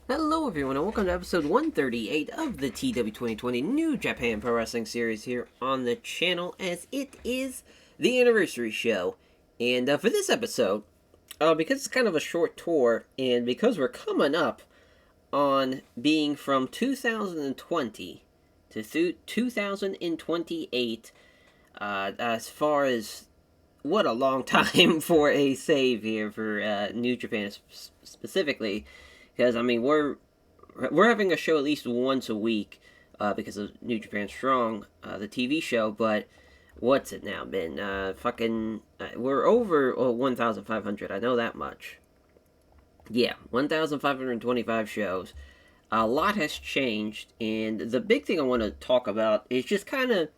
Hello everyone and welcome to episode 138 of the TEW 2020 New Japan Pro Wrestling Series here on the channel, as it is the anniversary show. And for this episode, because it's kind of a short tour, and because we're coming up on being from 2020 to 2028, as far as what a long time for a save here for New Japan specifically. Because I mean, we're having a show at least once a week because of New Japan Strong, the TV show. But what's it now been? We're over 1,500. I know that much. Yeah, 1,525 shows. A lot has changed, and the big thing I want to talk about is just the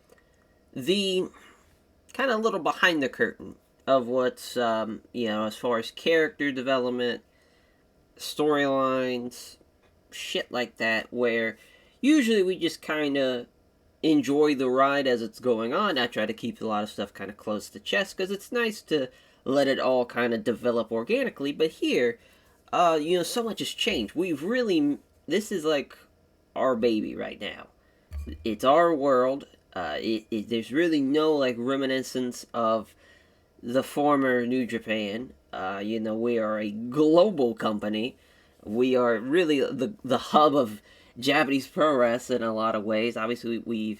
kind of little behind the curtain of what's as far as character development, storylines, shit like that, where usually we just kind of enjoy the ride as it's going on. I try to keep a lot of stuff kind of close to the chest because it's nice to let it all kind of develop organically. But here, so much has changed. This is like our baby right now. It's our world. There's really no like reminiscence of the former New Japan. We are a global company. We are really the hub of Japanese pro wrestling in a lot of ways. Obviously, we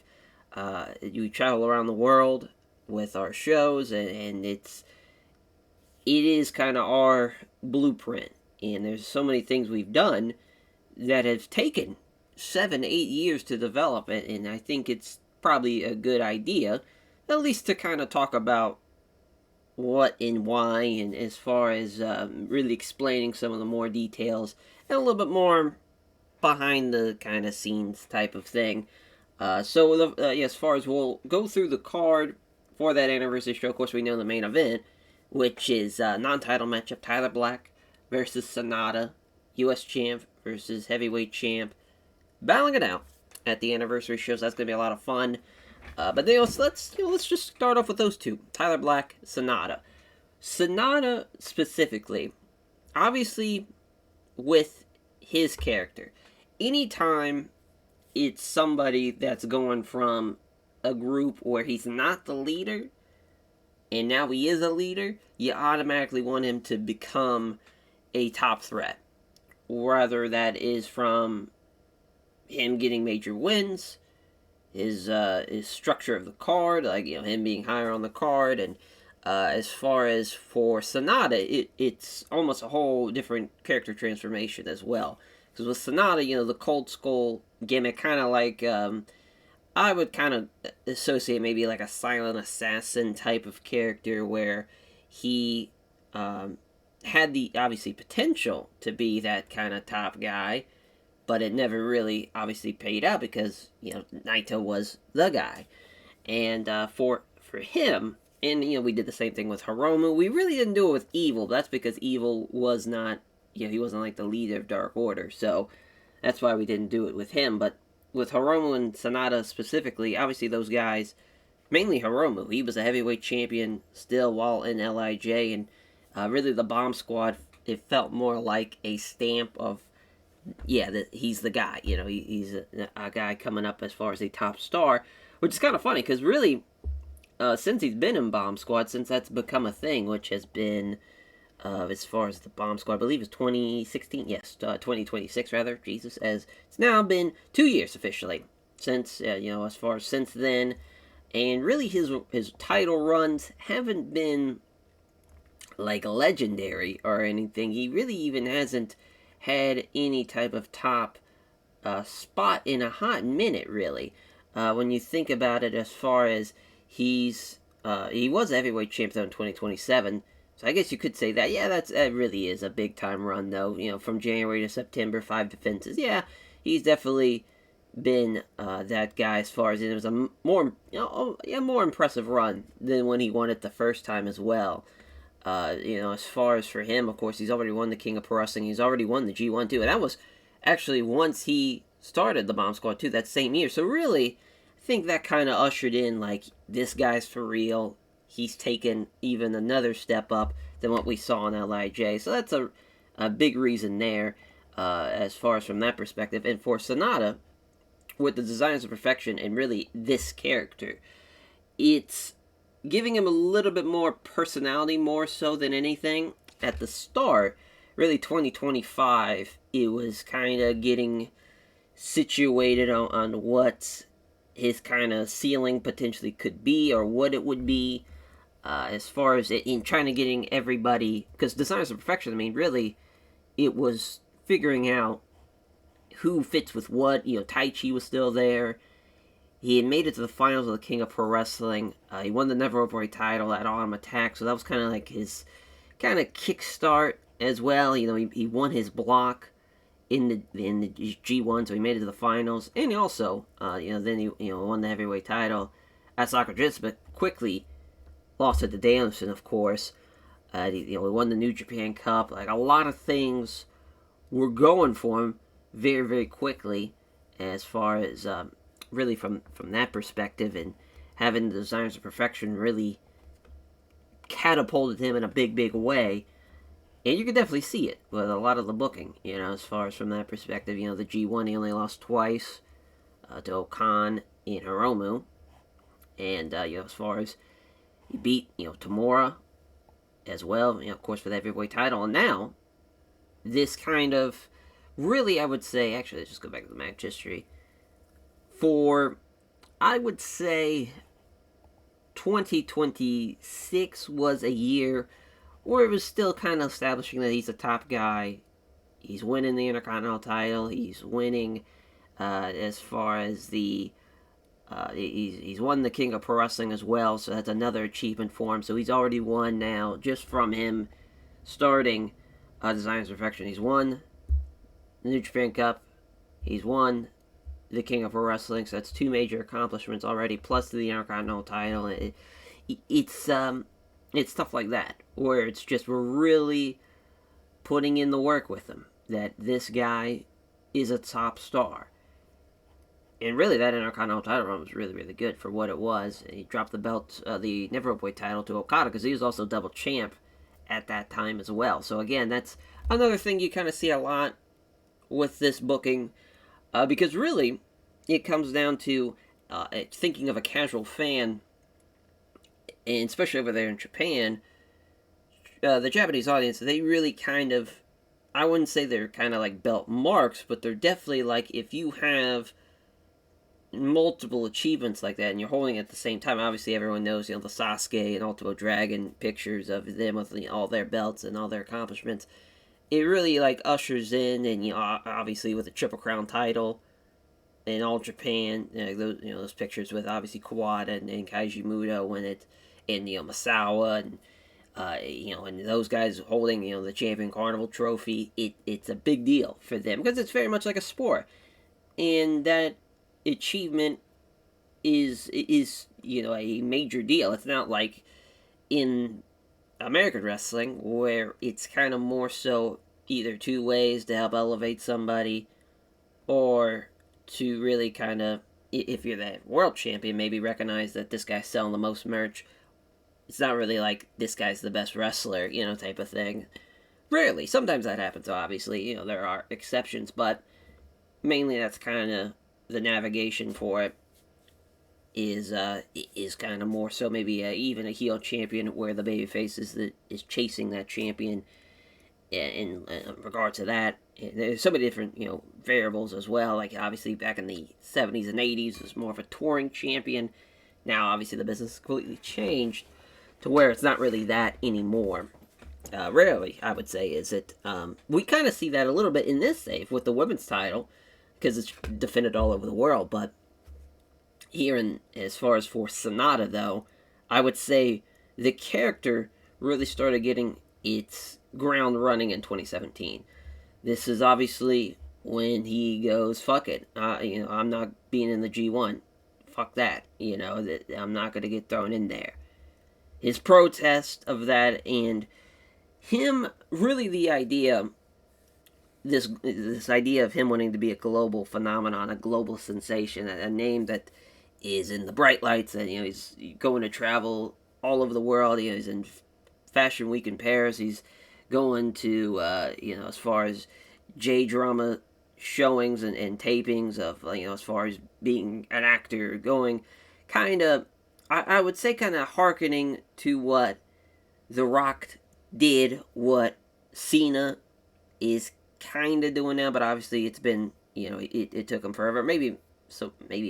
travel around the world with our shows, and it is kind of our blueprint. And there's so many things we've done that have taken 7-8 years to develop, and I think it's probably a good idea, at least to kind of talk about what and why, and as far as really explaining some of the more details and a little bit more behind the kind of scenes type of thing. As far as we'll go through the card for that anniversary show, of course we know the main event, which is non-title matchup, Tyler Black versus Sonata, U.S. champ versus heavyweight champ, battling it out at the anniversary show. So that's gonna be a lot of fun. Let's just start off with those two: Tyler Black, Sonata. Sonata specifically, obviously, with his character, anytime it's somebody that's going from a group where he's not the leader, and now he is a leader, you automatically want him to become a top threat. Whether that is from him getting major wins, his structure of the card, like him being higher on the card, and as far as for Sonata, it's almost a whole different character transformation as well. Because with Sonata, the Cold Skull gimmick, kind of like I would kind of associate maybe like a silent assassin type of character, where he had the obviously potential to be that kind of top guy, but it never really obviously paid out because Naito was the guy. And for him, and we did the same thing with Hiromu. We really didn't do it with Evil, but that's because Evil was not, he wasn't like the leader of Dark Order, so that's why we didn't do it with him. But with Hiromu and Sonata specifically, obviously those guys, mainly Hiromu, he was a heavyweight champion still while in LIJ, and really the Bomb Squad, it felt more like a stamp of, he's the guy. He's a guy coming up as far as a top star, which is kind of funny because really, since he's been in Bomb Squad, since that's become a thing, which has been, as far as the Bomb Squad, I believe it's 2016, 2026 rather, Jesus, as it's now been 2 years officially since, as far as since then, and really his title runs haven't been like legendary or anything. He really even hasn't had any type of top spot in a hot minute, really. When you think about it, as far as he was a heavyweight champ though in 2027, so I guess you could say that. Yeah, that really is a big time run though. From January to September, 5 defenses. Yeah, he's definitely been that guy as far as it was a more more impressive run than when he won it the first time as well. As far as for him, of course, he's already won the King of Pro Wrestling. He's already won the G1 too, and that was actually once he started the Bomb Squad too, that same year. So really, I think that kind of ushered in like, this guy's for real. He's taken even another step up than what we saw in LIJ. So that's a big reason there. as far as from that perspective. And for Sonata, with the Designs of Perfection and really this character, it's giving him a little bit more personality, more so than anything. At the start, really 2025, it was kind of getting situated on what his kind of ceiling potentially could be or what it would be, as far as in trying to getting everybody, because Designers of Perfection, I mean, really, it was figuring out who fits with what. Tai Chi was still there. He had made it to the finals of the King of Pro Wrestling. He won the Never Openweight title at Autumn Attack, so that was kind of like his kind of kickstart as well. He won his block in the G1, so he made it to the finals, and he also, then he won the heavyweight title at Soccer Jits, but quickly lost it to Danielson, of course. He won the New Japan Cup. Like, a lot of things were going for him very, very quickly, as far as really from that perspective, and having the Designers of Perfection really catapulted him in a big, big way. And you can definitely see it with a lot of the booking, as far as from that perspective. The G1, he only lost twice to Okan and Hiromu. And, as far as he beat, Tamura as well, of course, for the heavyweight title. And now, this kind of, really, I would say, actually, let's just go back to the match history. For, I would say, 2026 was a year where it was still kind of establishing that he's a top guy. He's winning the Intercontinental title. He's winning as far as the... he's won the King of Pro Wrestling as well, so that's another achievement for him. So he's already won now, just from him starting Designers of Perfection. He's won the New Japan Cup. He's won the King of Pro Wrestling, so that's two major accomplishments already, plus the Intercontinental title. It's stuff like that, where it's just we're really putting in the work with him, that this guy is a top star. And really, that Intercontinental title run was really, really good for what it was. He dropped the belt, the Never Openweight title, to Okada, because he was also double champ at that time as well. So again, that's another thing you kind of see a lot with this booking, because really, it comes down to thinking of a casual fan, and especially over there in Japan, the Japanese audience, they really kind of, I wouldn't say they're kind of like belt marks, but they're definitely like, if you have multiple achievements like that and you're holding it at the same time, obviously everyone knows, the Sasuke and Ultimo Dragon pictures of them with all their belts and all their accomplishments. It really like ushers in, and obviously with the Triple Crown title in All Japan, those pictures with obviously Kawada and Kaiji Muto when it, and Masawa and and those guys holding the Champion Carnival trophy. It's a big deal for them because it's very much like a sport, and that achievement is a major deal. It's not like in American wrestling where it's kind of more so either two ways to help elevate somebody, or to really kind of, if you're the world champion, maybe recognize that this guy's selling the most merch. It's not really like this guy's the best wrestler, type of thing. Rarely. Sometimes that happens, obviously. There are exceptions, but mainly that's kind of the navigation for it. Is kind of more so maybe even a heel champion where the babyface is chasing that champion. In regard to that, there's so many different variables as well. Like obviously back in the 70s and 80s, it was more of a touring champion. Now obviously the business has completely changed to where it's not really that anymore. Rarely, I would say, is it. We kind of see that a little bit in this save with the women's title because it's defended all over the world. But here, as far as for Sonata, though, I would say the character really started getting its ground running in 2017. This is obviously when he goes, fuck it, I'm not being in the G1. Fuck that, I'm not going to get thrown in there. His protest of that, and him, really the idea, this idea of him wanting to be a global phenomenon, a global sensation, a name that is in the bright lights, and he's going to travel all over the world. He's in Fashion Week in Paris. He's going to as far as J drama showings and tapings of, as far as being an actor going, kind of, I would say, kind of hearkening to what The Rock did, what Cena is kind of doing now, but obviously it's been, it took him forever. Maybe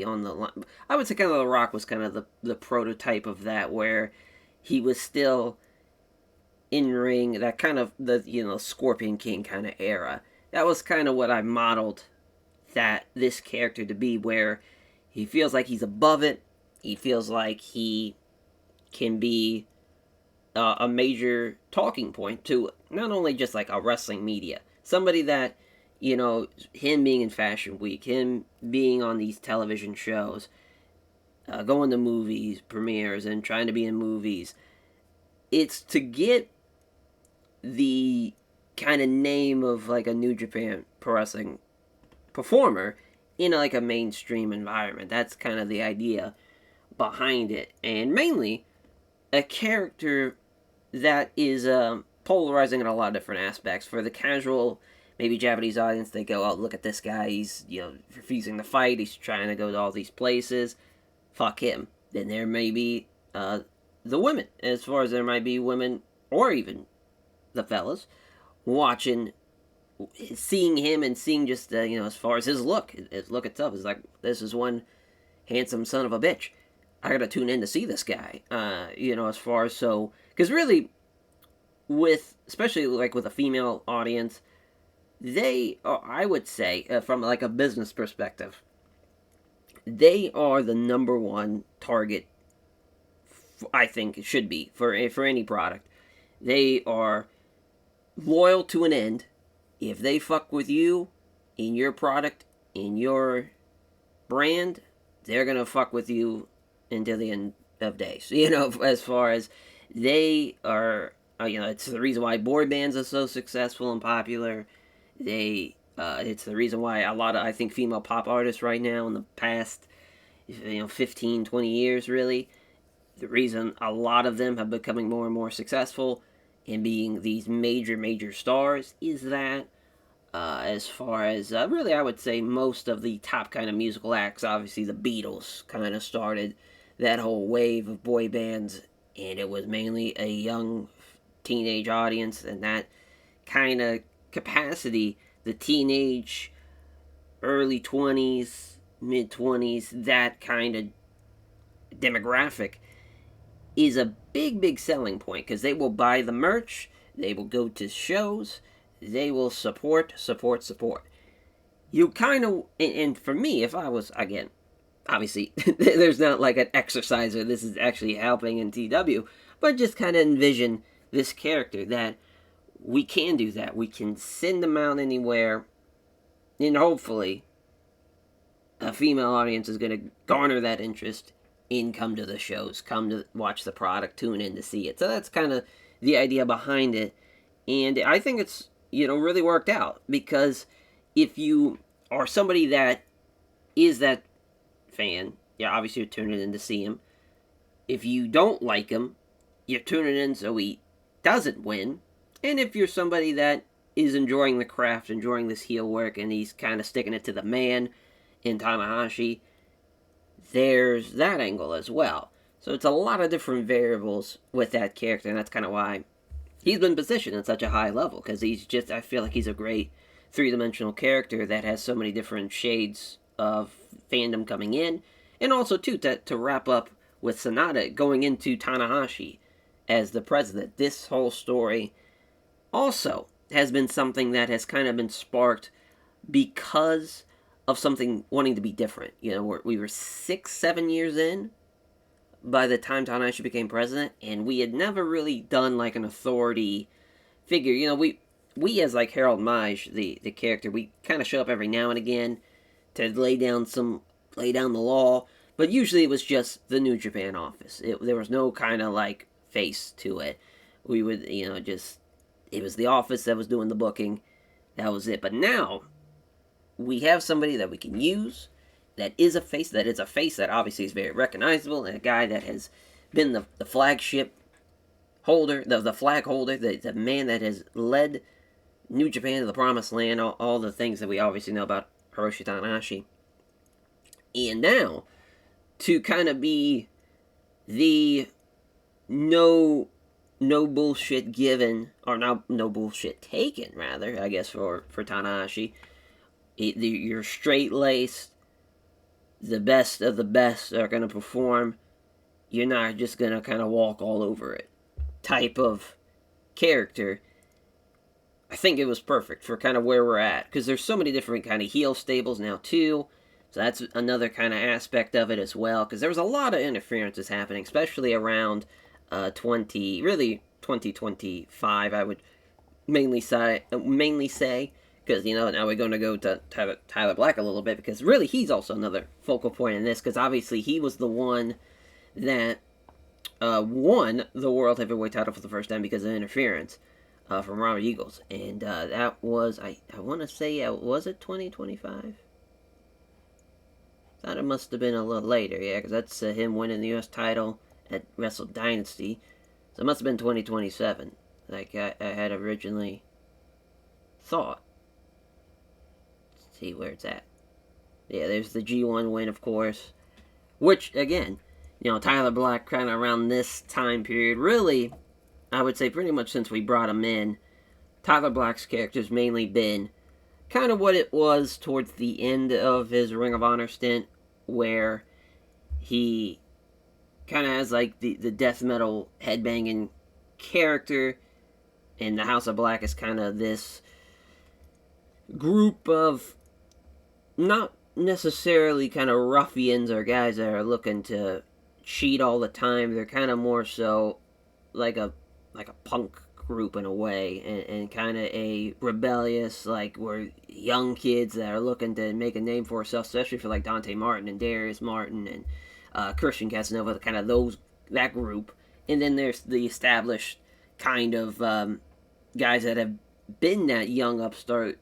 on the line. I would say kind of The Rock was kind of the prototype of that, where he was still in ring, that kind of the, Scorpion King kind of era. That was kind of what I modeled that this character to be, where he feels like he's above it. He feels like he can be a major talking point to not only just like a wrestling media, somebody that, him being in Fashion Week, him being on these television shows, going to movies, premieres, and trying to be in movies. It's to get the kind of name of like a New Japan Pro Wrestling performer in like a mainstream environment. That's kind of the idea behind it, and mainly a character that is polarizing in a lot of different aspects. For the casual, maybe Japanese audience, they go, "Oh, look at this guy! He's refusing to fight. He's trying to go to all these places. Fuck him." Then there may be the women, as far as there might be women, or even the fellas, watching, seeing him and seeing just as far as his look itself is like, this is one handsome son of a bitch. I gotta tune in to see this guy. As far as, so, because really, especially like with a female audience, they are, I would say, from like a business perspective, they are the number one target. I think it should be for any product. They are loyal to an end. If they fuck with you in your product, in your brand, they're gonna fuck with you until the end of days. As far as they are, it's the reason why boy bands are so successful and popular. It's the reason why a lot of, I think, female pop artists right now in the past, 15, 20 years, really, the reason a lot of them have becoming more and more successful in being these major, major stars is that, as far as, really, I would say most of the top kind of musical acts, obviously the Beatles kind of started that whole wave of boy bands, and it was mainly a young teenage audience, and that kind of capacity, the teenage, early 20s, mid 20s, that kind of demographic is a big, big selling point, because they will buy the merch, they will go to shows, they will support. You kind of, and for me, if I was, again, obviously, there's not like an exerciser, this is actually helping in TEW, but just kind of envision this character that we can do that. We can send them out anywhere, and hopefully a female audience is going to garner that interest and come to the shows, come to watch the product, tune in to see it. So that's kind of the idea behind it, and I think it's, really worked out, because if you are somebody that is that fan, yeah, obviously you're tuning in to see him. If you don't like him, you're tuning in so he doesn't win. And if you're somebody that is enjoying the craft, enjoying this heel work, and he's kind of sticking it to the man in Tanahashi, there's that angle as well. So it's a lot of different variables with that character, and that's kind of why he's been positioned at such a high level, because I feel like he's a great three-dimensional character that has so many different shades of fandom coming in, and also, too, to wrap up with Sonata going into Tanahashi as the president. This whole story also has been something that has kind of been sparked because of something wanting to be different. We were 6-7 years in by the time Tanahashi became president, and we had never really done like an authority figure. We as like Harold Maj, the character, we kind of show up every now and again to lay down the law, but usually it was just the New Japan office. There was no kind of like face to it. We would, it was the office that was doing the booking. That was it. But now we have somebody that we can use that is a face, that obviously is very recognizable, and a guy that has been the flagship holder, the flag holder, the man that has led New Japan to the Promised Land, all the things that we obviously know about Hiroshi Tanahashi. And now, to kind of be the no bullshit given, or no bullshit taken, rather, I guess, for Tanahashi. You're straight laced, the best of the best are going to perform. You're not just going to kind of walk all over it type of character. I think it was perfect for kind of where we're at, because there's so many different kind of heel stables now too. So that's another kind of aspect of it as well, because there was a lot of interferences happening, especially around 2025. I would mainly say, because now we're going to go to Tyler Black a little bit, because really he's also another focal point in this, because obviously he was the one that won the World Heavyweight title for the first time because of interference from Robert Eagles, and that was I want to say was it 2025? Thought it must have been a little later, yeah, because that's him winning the U.S. title at Wrestle Dynasty, so it must have been 2027, like I had originally thought. Let's see where it's at. Yeah, there's the G1 win, of course, which again, Tyler Black kind of around this time period, really, I would say pretty much since we brought him in, Tyler Black's character's mainly been kind of what it was towards the end of his Ring of Honor stint, where he kind of has like the death metal headbanging character, and the House of Black is kind of this group of not necessarily kind of ruffians or guys that are looking to cheat all the time. They're kind of more so like a punk group in a way, and kind of a rebellious, like we're young kids that are looking to make a name for ourselves, especially for like Dante Martin and Darius Martin and Christian Casanova, kind of that group. And then there's the established kind of guys that have been that young upstart,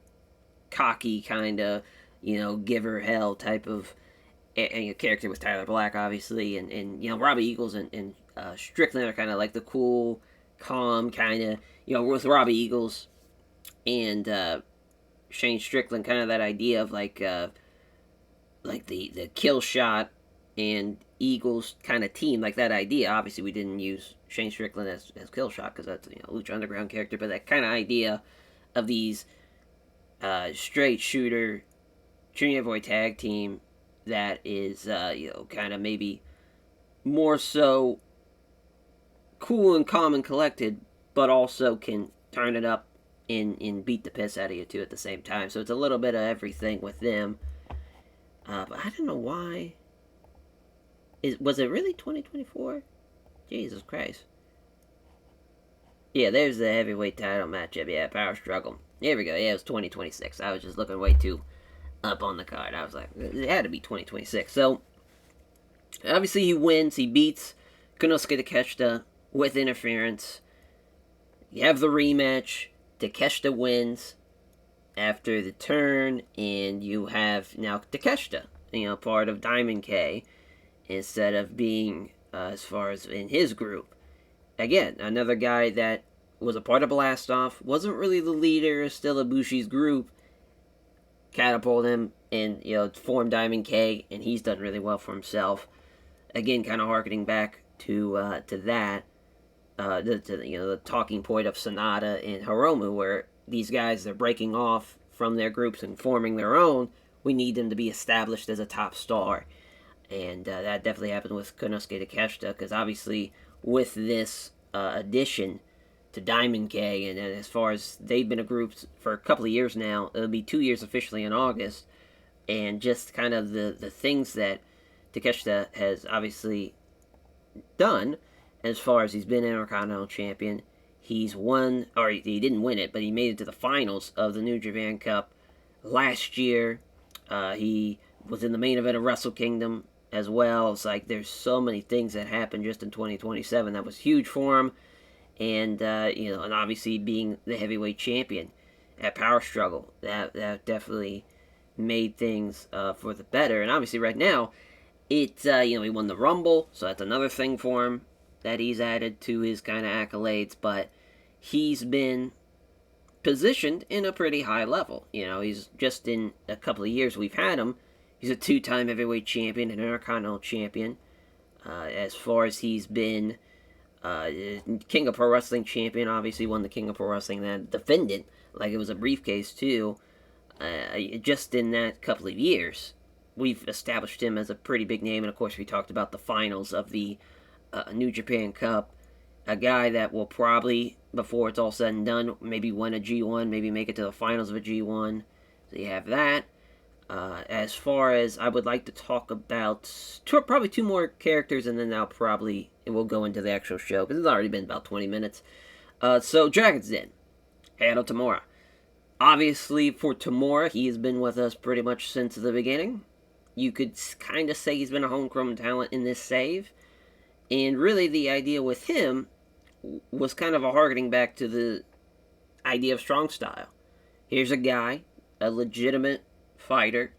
cocky kind of, give her hell type of character with Tyler Black, obviously, and Robbie Eagles and Strickland are kind of like the cool, calm kind of, with Robbie Eagles and Shane Strickland, kind of that idea of like the kill shot and Eagles kind of team, like that idea. Obviously, we didn't use Shane Strickland as kill shot because that's Lucha Underground character, but that kind of idea of these straight shooter junior boy tag team that is kind of maybe more so cool and calm and collected, but also can turn it up and beat the piss out of you too at the same time. So it's a little bit of everything with them. But I don't know why. Was it really 2024? Jesus Christ. Yeah, there's the heavyweight title matchup. Yeah, Power Struggle. Here we go. Yeah, it was 2026. I was just looking way too up on the card. I was like, it had to be 2026. So, obviously he wins. He beats Konosuke Takeshita with interference. You have the rematch. Takeshita wins after the turn, and you have now Takeshita, part of Diamond K, instead of being, as far as in his group. Again, another guy that was a part of Blast Off, wasn't really the leader, still Ibushi's group, catapulted him and, formed Diamond K, and he's done really well for himself. Again, kind of harkening back to that, the talking point of Sonata and Hiromu, where these guys are breaking off from their groups and forming their own. We need them to be established as a top star, and that definitely happened with Konosuke Takeshita, because obviously with this addition to Diamond K, and as far as they've been a group for a couple of years now, it'll be 2 years officially in August, and just kind of the things that Takeshita has obviously done, as far as he's been Intercontinental Champion. He's won, or he didn't win it, but he made it to the finals of the New Japan Cup last year. He was in the main event of Wrestle Kingdom as well. It's like there's so many things that happened just in 2027 that was huge for him. And, and obviously being the heavyweight champion at Power Struggle, that definitely made things for the better. And obviously right now, he won the Rumble, so that's another thing for him that he's added to his kind of accolades. But he's been positioned in a pretty high level. You know, he's just in a couple of years we've had him. He's a two-time heavyweight champion and Intercontinental champion. As far as he's been King of Pro Wrestling champion, obviously won the King of Pro Wrestling, then defended like it was a briefcase too. Just in that couple of years, we've established him as a pretty big name, and of course we talked about the finals of the New Japan Cup. A guy that will probably, before it's all said and done, maybe win a G1, maybe make it to the finals of a G1. So you have that. As far as I would like to talk about probably two more characters, and then we'll go into the actual show, because it's already been about 20 minutes. So Dragon's Den, Hiro Tamura. Obviously, for Tamura, he has been with us pretty much since the beginning. You could kind of say he's been a homegrown talent in this save. And really, the idea with him was kind of a harkening back to the idea of strong style. Here's a guy, a legitimate fighter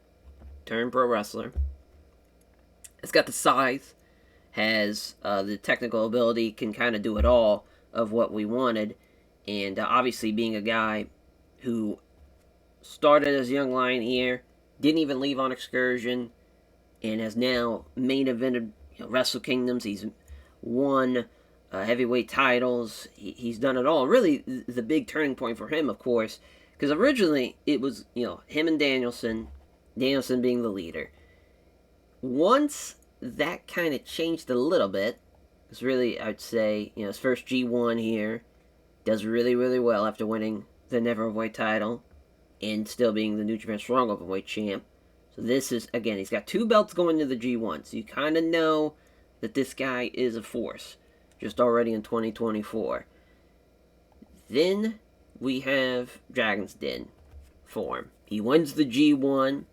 turned pro wrestler. It's got the size, has the technical ability, can kind of do it all of what we wanted. And obviously, being a guy who started as a young lion here, didn't even leave on excursion, and has now main evented Wrestle Kingdoms. He's won heavyweight titles. He's done it all. Really, the big turning point for him, of course, because originally it was him and Danielson being the leader. Once that kind of changed a little bit, it's really, I'd say, his first G1 here does really, really well after winning the Never Openweight title and still being the New Japan Strong Openweight champ. So this is, again, he's got 2 belts going to the G1, so you kind of know that this guy is a force, just already in 2024. Then we have Dragon's Den form. He wins the G1,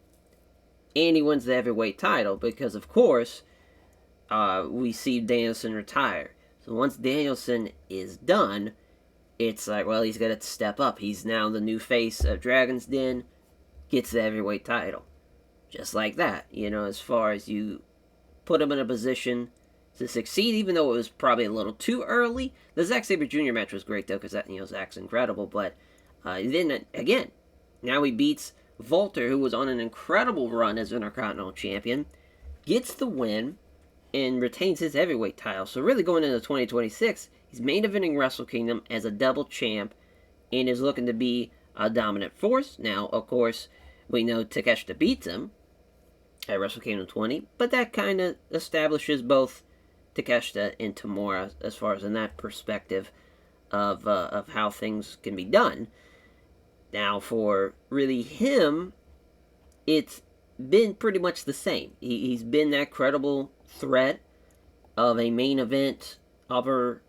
and he wins the heavyweight title, because, of course, we see Danielson retire. So once Danielson is done, it's like, well, he's got to step up. He's now the new face of Dragon's Den, gets the heavyweight title. Just like that, as far as you put him in a position to succeed, even though it was probably a little too early. The Zack Sabre Jr. match was great, though, because Zack's incredible. But then, again, now he beats Walter, who was on an incredible run as Intercontinental Champion, gets the win, and retains his heavyweight title. So really going into 2026, he's main eventing Wrestle Kingdom as a double champ, and is looking to be a dominant force. Now, of course, we know Takeshita beats him at Wrestle Kingdom 20, but that kind of establishes both Takeshita and Tamura as far as in that perspective of how things can be done. Now, for really him, it's been pretty much the same. He's been that credible threat of a main event upper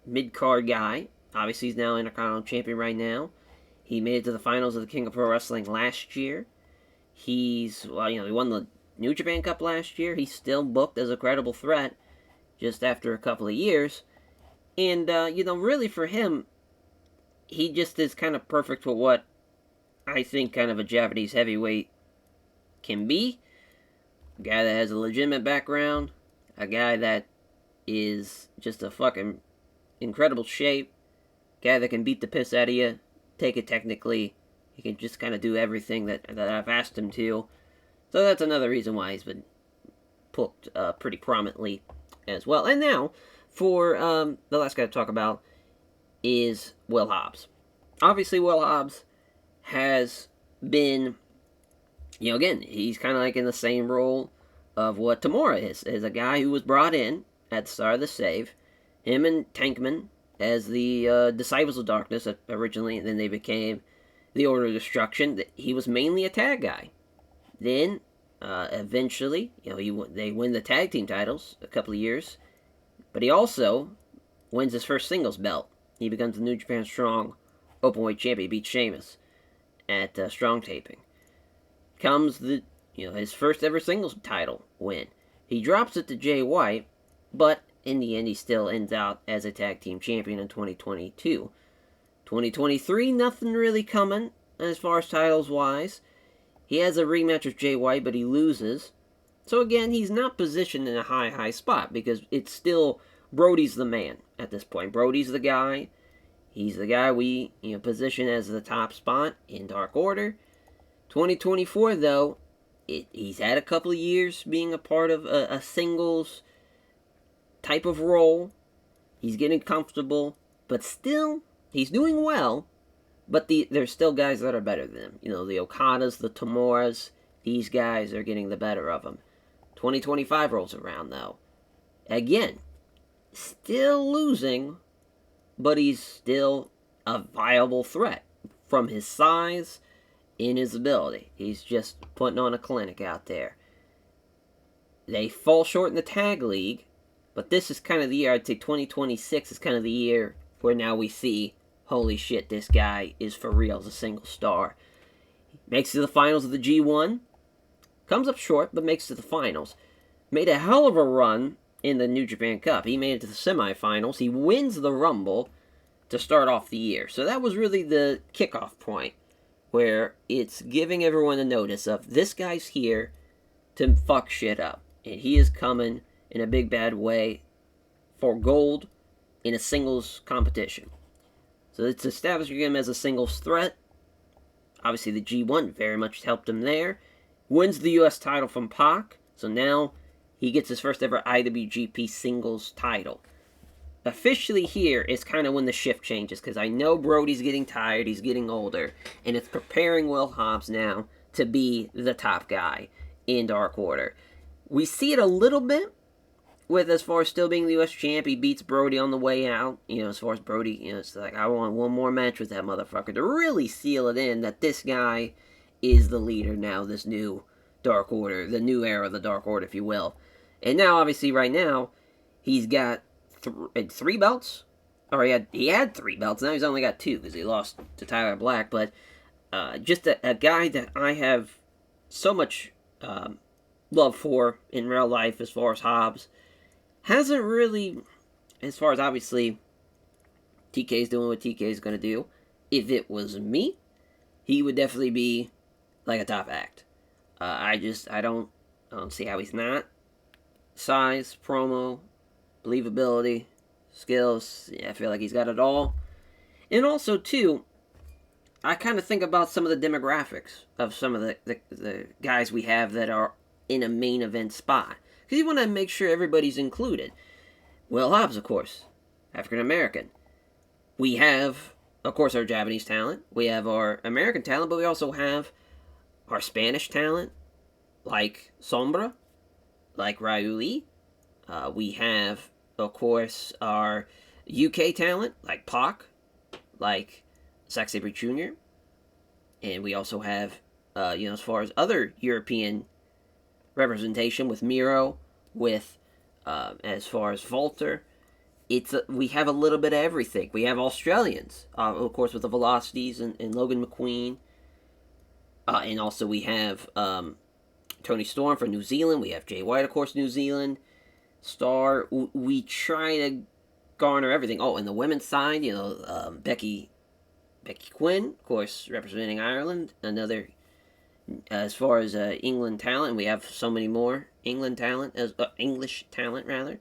mid-card guy. Obviously, he's now Intercontinental Champion right now. He made it to the finals of the King of Pro Wrestling last year. He won the New Japan Cup last year. He's still booked as a credible threat just after a couple of years. And, really for him, he just is kind of perfect for what I think kind of a Japanese heavyweight can be. A guy that has a legitimate background. A guy that is just a fucking incredible shape. Guy that can beat the piss out of you. Take it technically. He can just kind of do everything that I've asked him to. So that's another reason why he's been booked pretty prominently as well. And now, for the last guy to talk about is Will Hobbs. Obviously, Will Hobbs has been, again, he's kind of like in the same role of what Tamura is a guy who was brought in at the start of the save. Him and Tankman as the Disciples of Darkness originally, and then they became the Order of Destruction. He was mainly a tag guy. Then, eventually, they win the tag team titles a couple of years, but he also wins his first singles belt. He becomes the New Japan Strong Openweight Champion. He beats Sheamus at Strong Taping. Comes his first ever singles title win. He drops it to Jay White, but in the end, he still ends out as a tag team champion in 2022. 2023, nothing really coming as far as titles wise. He has a rematch with Jay White, but he loses. So again, he's not positioned in a high spot, because it's still Brody's the man at this point. Brody's the guy. He's the guy we position as the top spot in Dark Order. 2024, though, he's had a couple of years being a part of a singles type of role. He's getting comfortable, but still, he's doing well. But there's still guys that are better than him. The Okadas, the Tamuras, these guys are getting the better of him. 2025 rolls around, though. Again, still losing, but he's still a viable threat from his size and his ability. He's just putting on a clinic out there. They fall short in the tag league, but this is kind of the year, I'd say 2026 is kind of the year where now we see, holy shit, this guy is for real as a single star. Makes it to the finals of the G1. Comes up short, but makes it to the finals. Made a hell of a run in the New Japan Cup. He made it to the semifinals. He wins the Rumble to start off the year. So that was really the kickoff point, where it's giving everyone a notice of this guy's here to fuck shit up. And he is coming in a big bad way for gold in a singles competition. So it's establishing him as a singles threat. Obviously the G1 very much helped him there. Wins the US title from Pac. So now he gets his first ever IWGP singles title. Officially here is kind of when the shift changes, because I know Brody's getting tired, he's getting older, and it's preparing Will Hobbs now to be the top guy in Dark Order. We see it a little bit with as far as still being the US champ. He beats Brody on the way out. As far as Brody, it's like, I want one more match with that motherfucker to really seal it in that this guy is the leader now, this new Dark Order, the new era of the Dark Order, if you will. And now, obviously, right now, he's got three belts. Or he had 3 belts. Now he's only got 2 because he lost to Tyler Black. But just a guy that I have so much love for in real life as far as Hobbs. Hasn't really, as far as obviously TK's doing what TK's going to do. If it was me, he would definitely be like a top act. I don't see how he's not. Size, promo, believability, skills. Yeah, I feel like he's got it all. And also, too, I kind of think about some of the demographics of some of the guys we have that are in a main event spot. Because you want to make sure everybody's included. Will Hobbs, of course, African American. We have, of course, our Japanese talent. We have our American talent, but we also have our Spanish talent, like Sombra, like Ryu Lee. We have, of course, our UK talent, like Pac, like Zack Sabre Jr. And we also have, as far as other European representation with Miro, with, as far as Volter, we have a little bit of everything. We have Australians, of course, with the Velocities and Logan McQueen. And also we have Tony Storm for New Zealand. We have Jay White, of course, New Zealand. Star. We try to garner everything. Oh, and the women's side, Becky Quinn, of course, representing Ireland. Another, as far as England talent, we have so many more English talent, rather.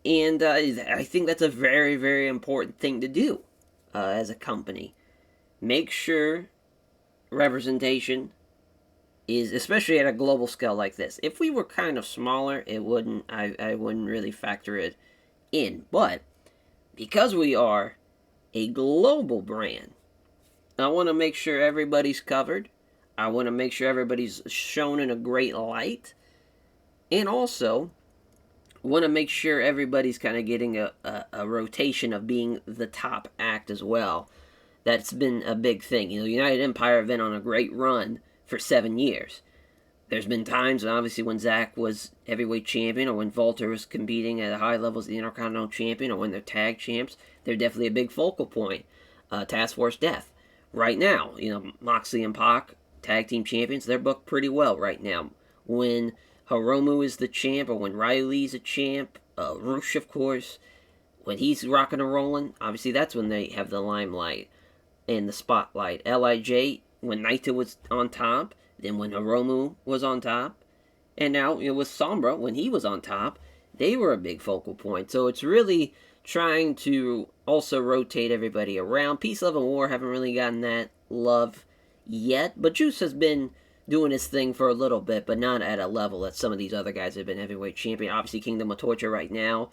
And I think that's a very, very important thing to do as a company. Make sure representation is, especially at a global scale like this. If we were kind of smaller, I wouldn't really factor it in. But because we are a global brand, I want to make sure everybody's covered. I want to make sure everybody's shown in a great light. And also want to make sure everybody's kind of getting a rotation of being the top act as well. That's been a big thing. United Empire have been on a great run for 7 years. There's been times, obviously, when Zach was heavyweight champion, or when Volter was competing at a high level as the Intercontinental Champion, or when they're tag champs. They're definitely a big focal point. Task Force Death. Right now, Moxley and Pac, tag team champions, they're booked pretty well right now. When Hiromu is the champ, or when Ryu Lee's a champ, Rush, of course, when he's rocking and rolling, obviously that's when they have the limelight and the spotlight. LIJ, when Naito was on top, then when Hiromu was on top, and now with Sombra, when he was on top, they were a big focal point. So it's really trying to also rotate everybody around. Peace, Love, and War haven't really gotten that love yet, but Juice has been doing his thing for a little bit, but not at a level that some of these other guys have been heavyweight champion. Obviously, Kingdom of Torture right now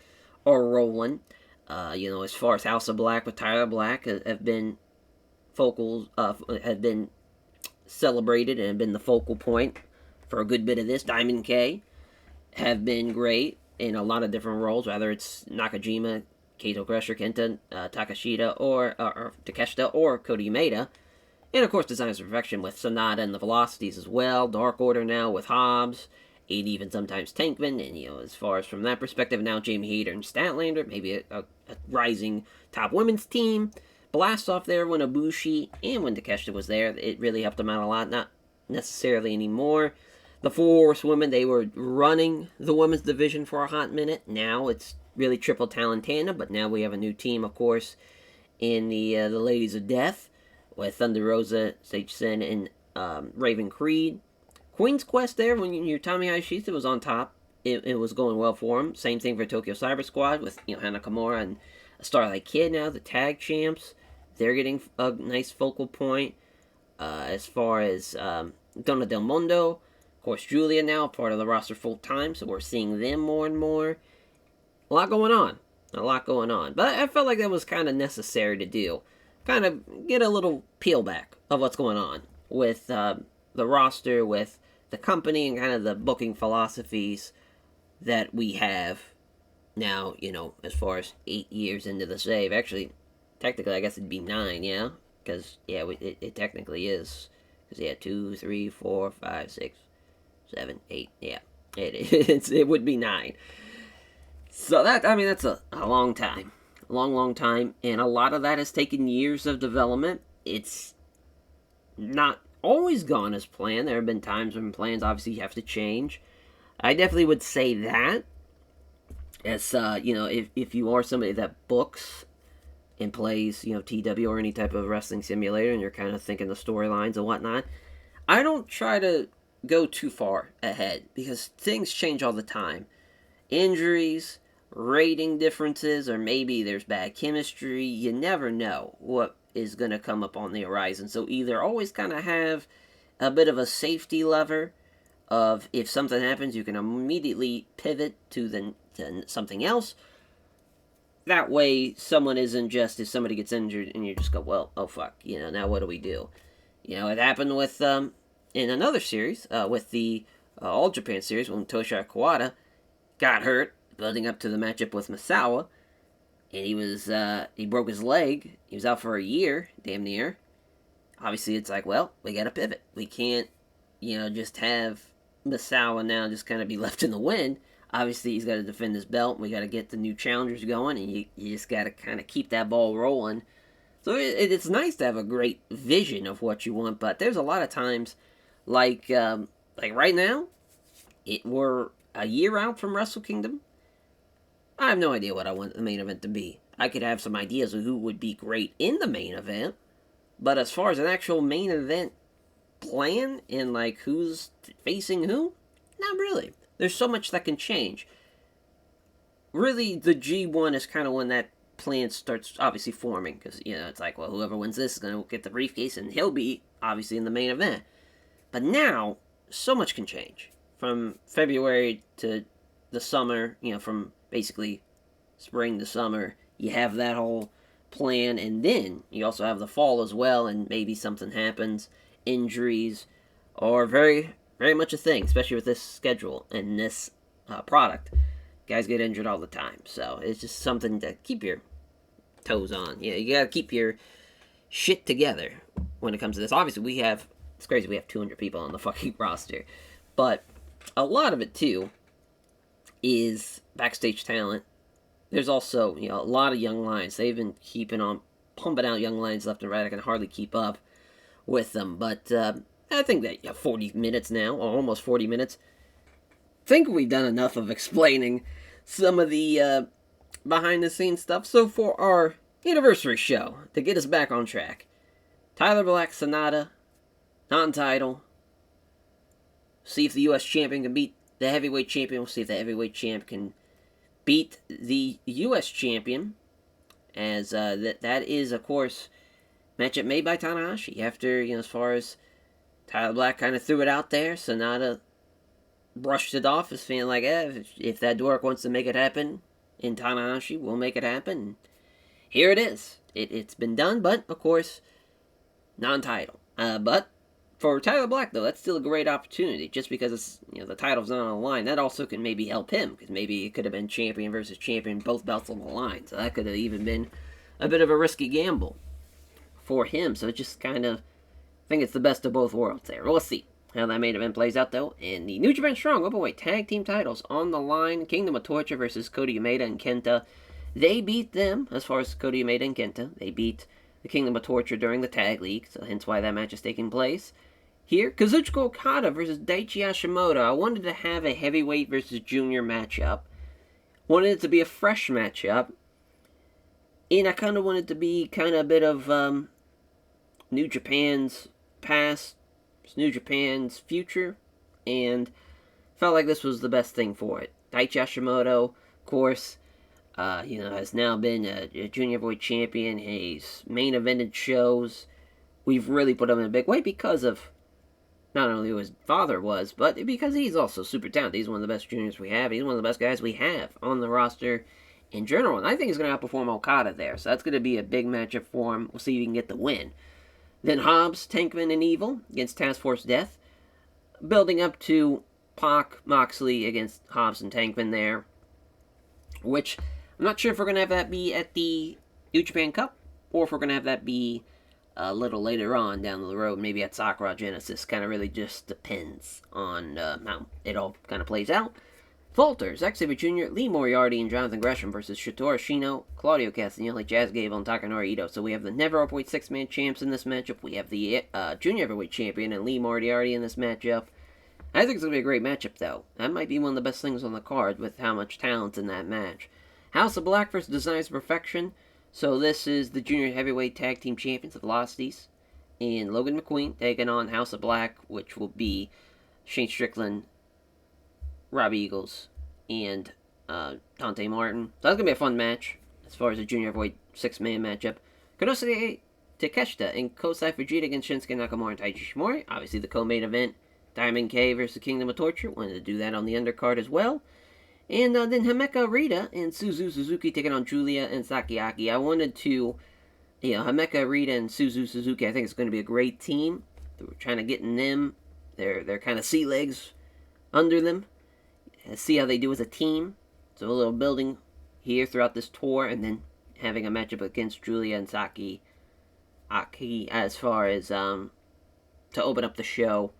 are rolling. As far as House of Black with Tyler Black have been have been celebrated and have been the focal point for a good bit of this. Diamond K have been great in a lot of different roles, whether it's Nakajima, Kato Crusher, Kenta, Takashita, or Takeshita, or Kota Umeda. And of course, Designs of Perfection with Sonata and the Velocities as well. Dark Order now with Hobbs, and even sometimes Tankman. And, as far as from that perspective, now Jamie Hayter and Statlander, maybe a rising top women's team. Blast off there when Ibushi and when Takeshita was there. It really helped them out a lot. Not necessarily anymore. The Four Horsewomen, they were running the women's division for a hot minute. Now it's really Triple Talent Tandem, but now we have a new team, of course, in the Ladies of Death, with Thunder Rosa, Sage Sen, and Raven Creed. Queen's Quest there, when your Tommy Hayashita was on top, it was going well for him. Same thing for Tokyo Cyber Squad with Hana Kimura and Starlight Kid now, the tag champs. They're getting a nice focal point. As far as Donna Del Mondo, of course, Julia now, part of the roster full time, so we're seeing them more and more. A lot going on. But I felt like that was kind of necessary to do. Kind of get a little peel back of what's going on with the roster, with the company, and kind of the booking philosophies that we have now, as far as 8 years into the save. Actually, technically, I guess it'd be 9, yeah? Because, it technically is. Because, 2, 3, 4, 5, 6, 7, 8, yeah. It would be 9. So that's a long time. Long time. And a lot of that has taken years of development. It's not always gone as planned. There have been times when plans obviously have to change. I definitely would say that. As, if you are somebody that books and plays, TEW or any type of wrestling simulator, and you're kind of thinking the storylines and whatnot, I don't try to go too far ahead, because things change all the time. Injuries, rating differences, or maybe there's bad chemistry. You never know what is going to come up on the horizon. So either always kind of have a bit of a safety lever of, if something happens, you can immediately pivot to something else. That way, someone isn't just, if somebody gets injured and you just go, well, oh fuck, now what do we do? It happened with, in another series, with the All Japan series, when Tosha Kawada got hurt, building up to the matchup with Misawa, and he broke his leg. He was out for a year, damn near. Obviously, it's like, well, we gotta pivot. We can't, just have Misawa now just kind of be left in the wind. Obviously, he's got to defend his belt. We got to get the new challengers going, and you just got to kind of keep that ball rolling. So it's nice to have a great vision of what you want, but there's a lot of times, like right now, we're a year out from Wrestle Kingdom. I have no idea what I want the main event to be. I could have some ideas of who would be great in the main event, but as far as an actual main event plan and like who's facing who, not really. There's so much that can change. Really, the G1 is kind of when that plan starts obviously forming, because, it's like, well, whoever wins this is going to get the briefcase, and he'll be, obviously, in the main event. But now, so much can change. From February to the summer, from basically spring to summer, you have that whole plan, and then you also have the fall as well, and maybe something happens, injuries, or very much a thing, especially with this schedule and this product. Guys get injured all the time, so it's just something to keep your toes on. You gotta keep your shit together when it comes to this. Obviously, it's crazy, we have 200 people on the fucking roster, but a lot of it, too, is backstage talent. There's also, a lot of young lions. They've been pumping out young lions left and right. I can hardly keep up with them, but I think that 40 minutes now, or almost 40 minutes. I think we've done enough of explaining some of the behind-the-scenes stuff. So for our anniversary show, to get us back on track, Tyler Black, Sonata, non-title. See if the U.S. champion can beat the heavyweight champion. We'll see if the heavyweight champ can beat the U.S. champion, as that is, of course, matchup made by Tanahashi. After, as far as Tyler Black kind of threw it out there, Sonata brushed it off as feeling like, if that dork wants to make it happen in Tanahashi, we'll make it happen. Here it is. It's been done, but, of course, non-title. But for Tyler Black, though, that's still a great opportunity. Just because it's, the title's not on the line, that also can maybe help him, because maybe it could have been champion versus champion, both belts on the line. So that could have even been a bit of a risky gamble for him. So it just kind of, I think it's the best of both worlds there. Well, let's see how that main event plays out, though. And the New Japan Strong Openweight Tag Team titles on the line. Kingdom of Torture versus Kota Umeda and Kenta. They beat them, as far as Kota Umeda and Kenta. They beat the Kingdom of Torture during the Tag League, so hence why that match is taking place. Here, Kazuchika Okada versus Daichi Hashimoto. I wanted to have a heavyweight versus junior matchup. Wanted it to be a fresh matchup. And I kind of wanted it to be kind of a bit of New Japan's past, New Japan's future, and felt like this was the best thing for it. Daichi Hashimoto, of course, has now been a junior heavyweight champion. He's main evented shows. We've really put him in a big way because of not only who his father was, but because he's also super talented. He's one of the best juniors we have. He's one of the best guys we have on the roster in general. And I think he's going to outperform Okada there. So that's going to be a big matchup for him. We'll see if he can get the win. Then Hobbs, Tankman, and Evil against Task Force Death. Building up to Pac, Moxley against Hobbs and Tankman there. Which, I'm not sure if we're going to have that be at the New Japan Cup, or if we're going to have that be a little later on down the road, maybe at Sakura Genesis. Kind of really just depends on how it all kind of plays out. Falter, Zack Sabre Jr., Lee Moriarty, and Jonathan Gresham versus Shotaro Ashino, Claudio Castagnoli, Jazz Gable, and Takanori Ito. So we have the Never Openweight 6-man champs in this matchup. We have the Junior Heavyweight champion and Lee Moriarty in this matchup. I think it's going to be a great matchup, though. That might be one of the best things on the card with how much talent's in that match. House of Black versus Designs of Perfection. So this is the Junior Heavyweight Tag Team Champions, the Velocities, and Logan McQueen taking on House of Black, which will be Shane Strickland, Robbie Eagles, and Dante Martin. So that's going to be a fun match as far as the Junior Heavyweight 6-man matchup. Konosuke Takeshita and Kosai Fujita against Shinsuke Nakamura and Taiji Ishimori. Obviously the co-main event, Diamond K versus Kingdom of Torture. Wanted to do that on the undercard as well. And then Himeka Rita and Suzu Suzuki taking on Julia and Sakiaki. I wanted to, Himeka Rita and Suzu Suzuki, I think it's going to be a great team. We're trying to get in them, their kind of sea legs under them. See how they do as a team. So a little building here throughout this tour, and then having a matchup against Julia and Saki Aki as far as to open up the show.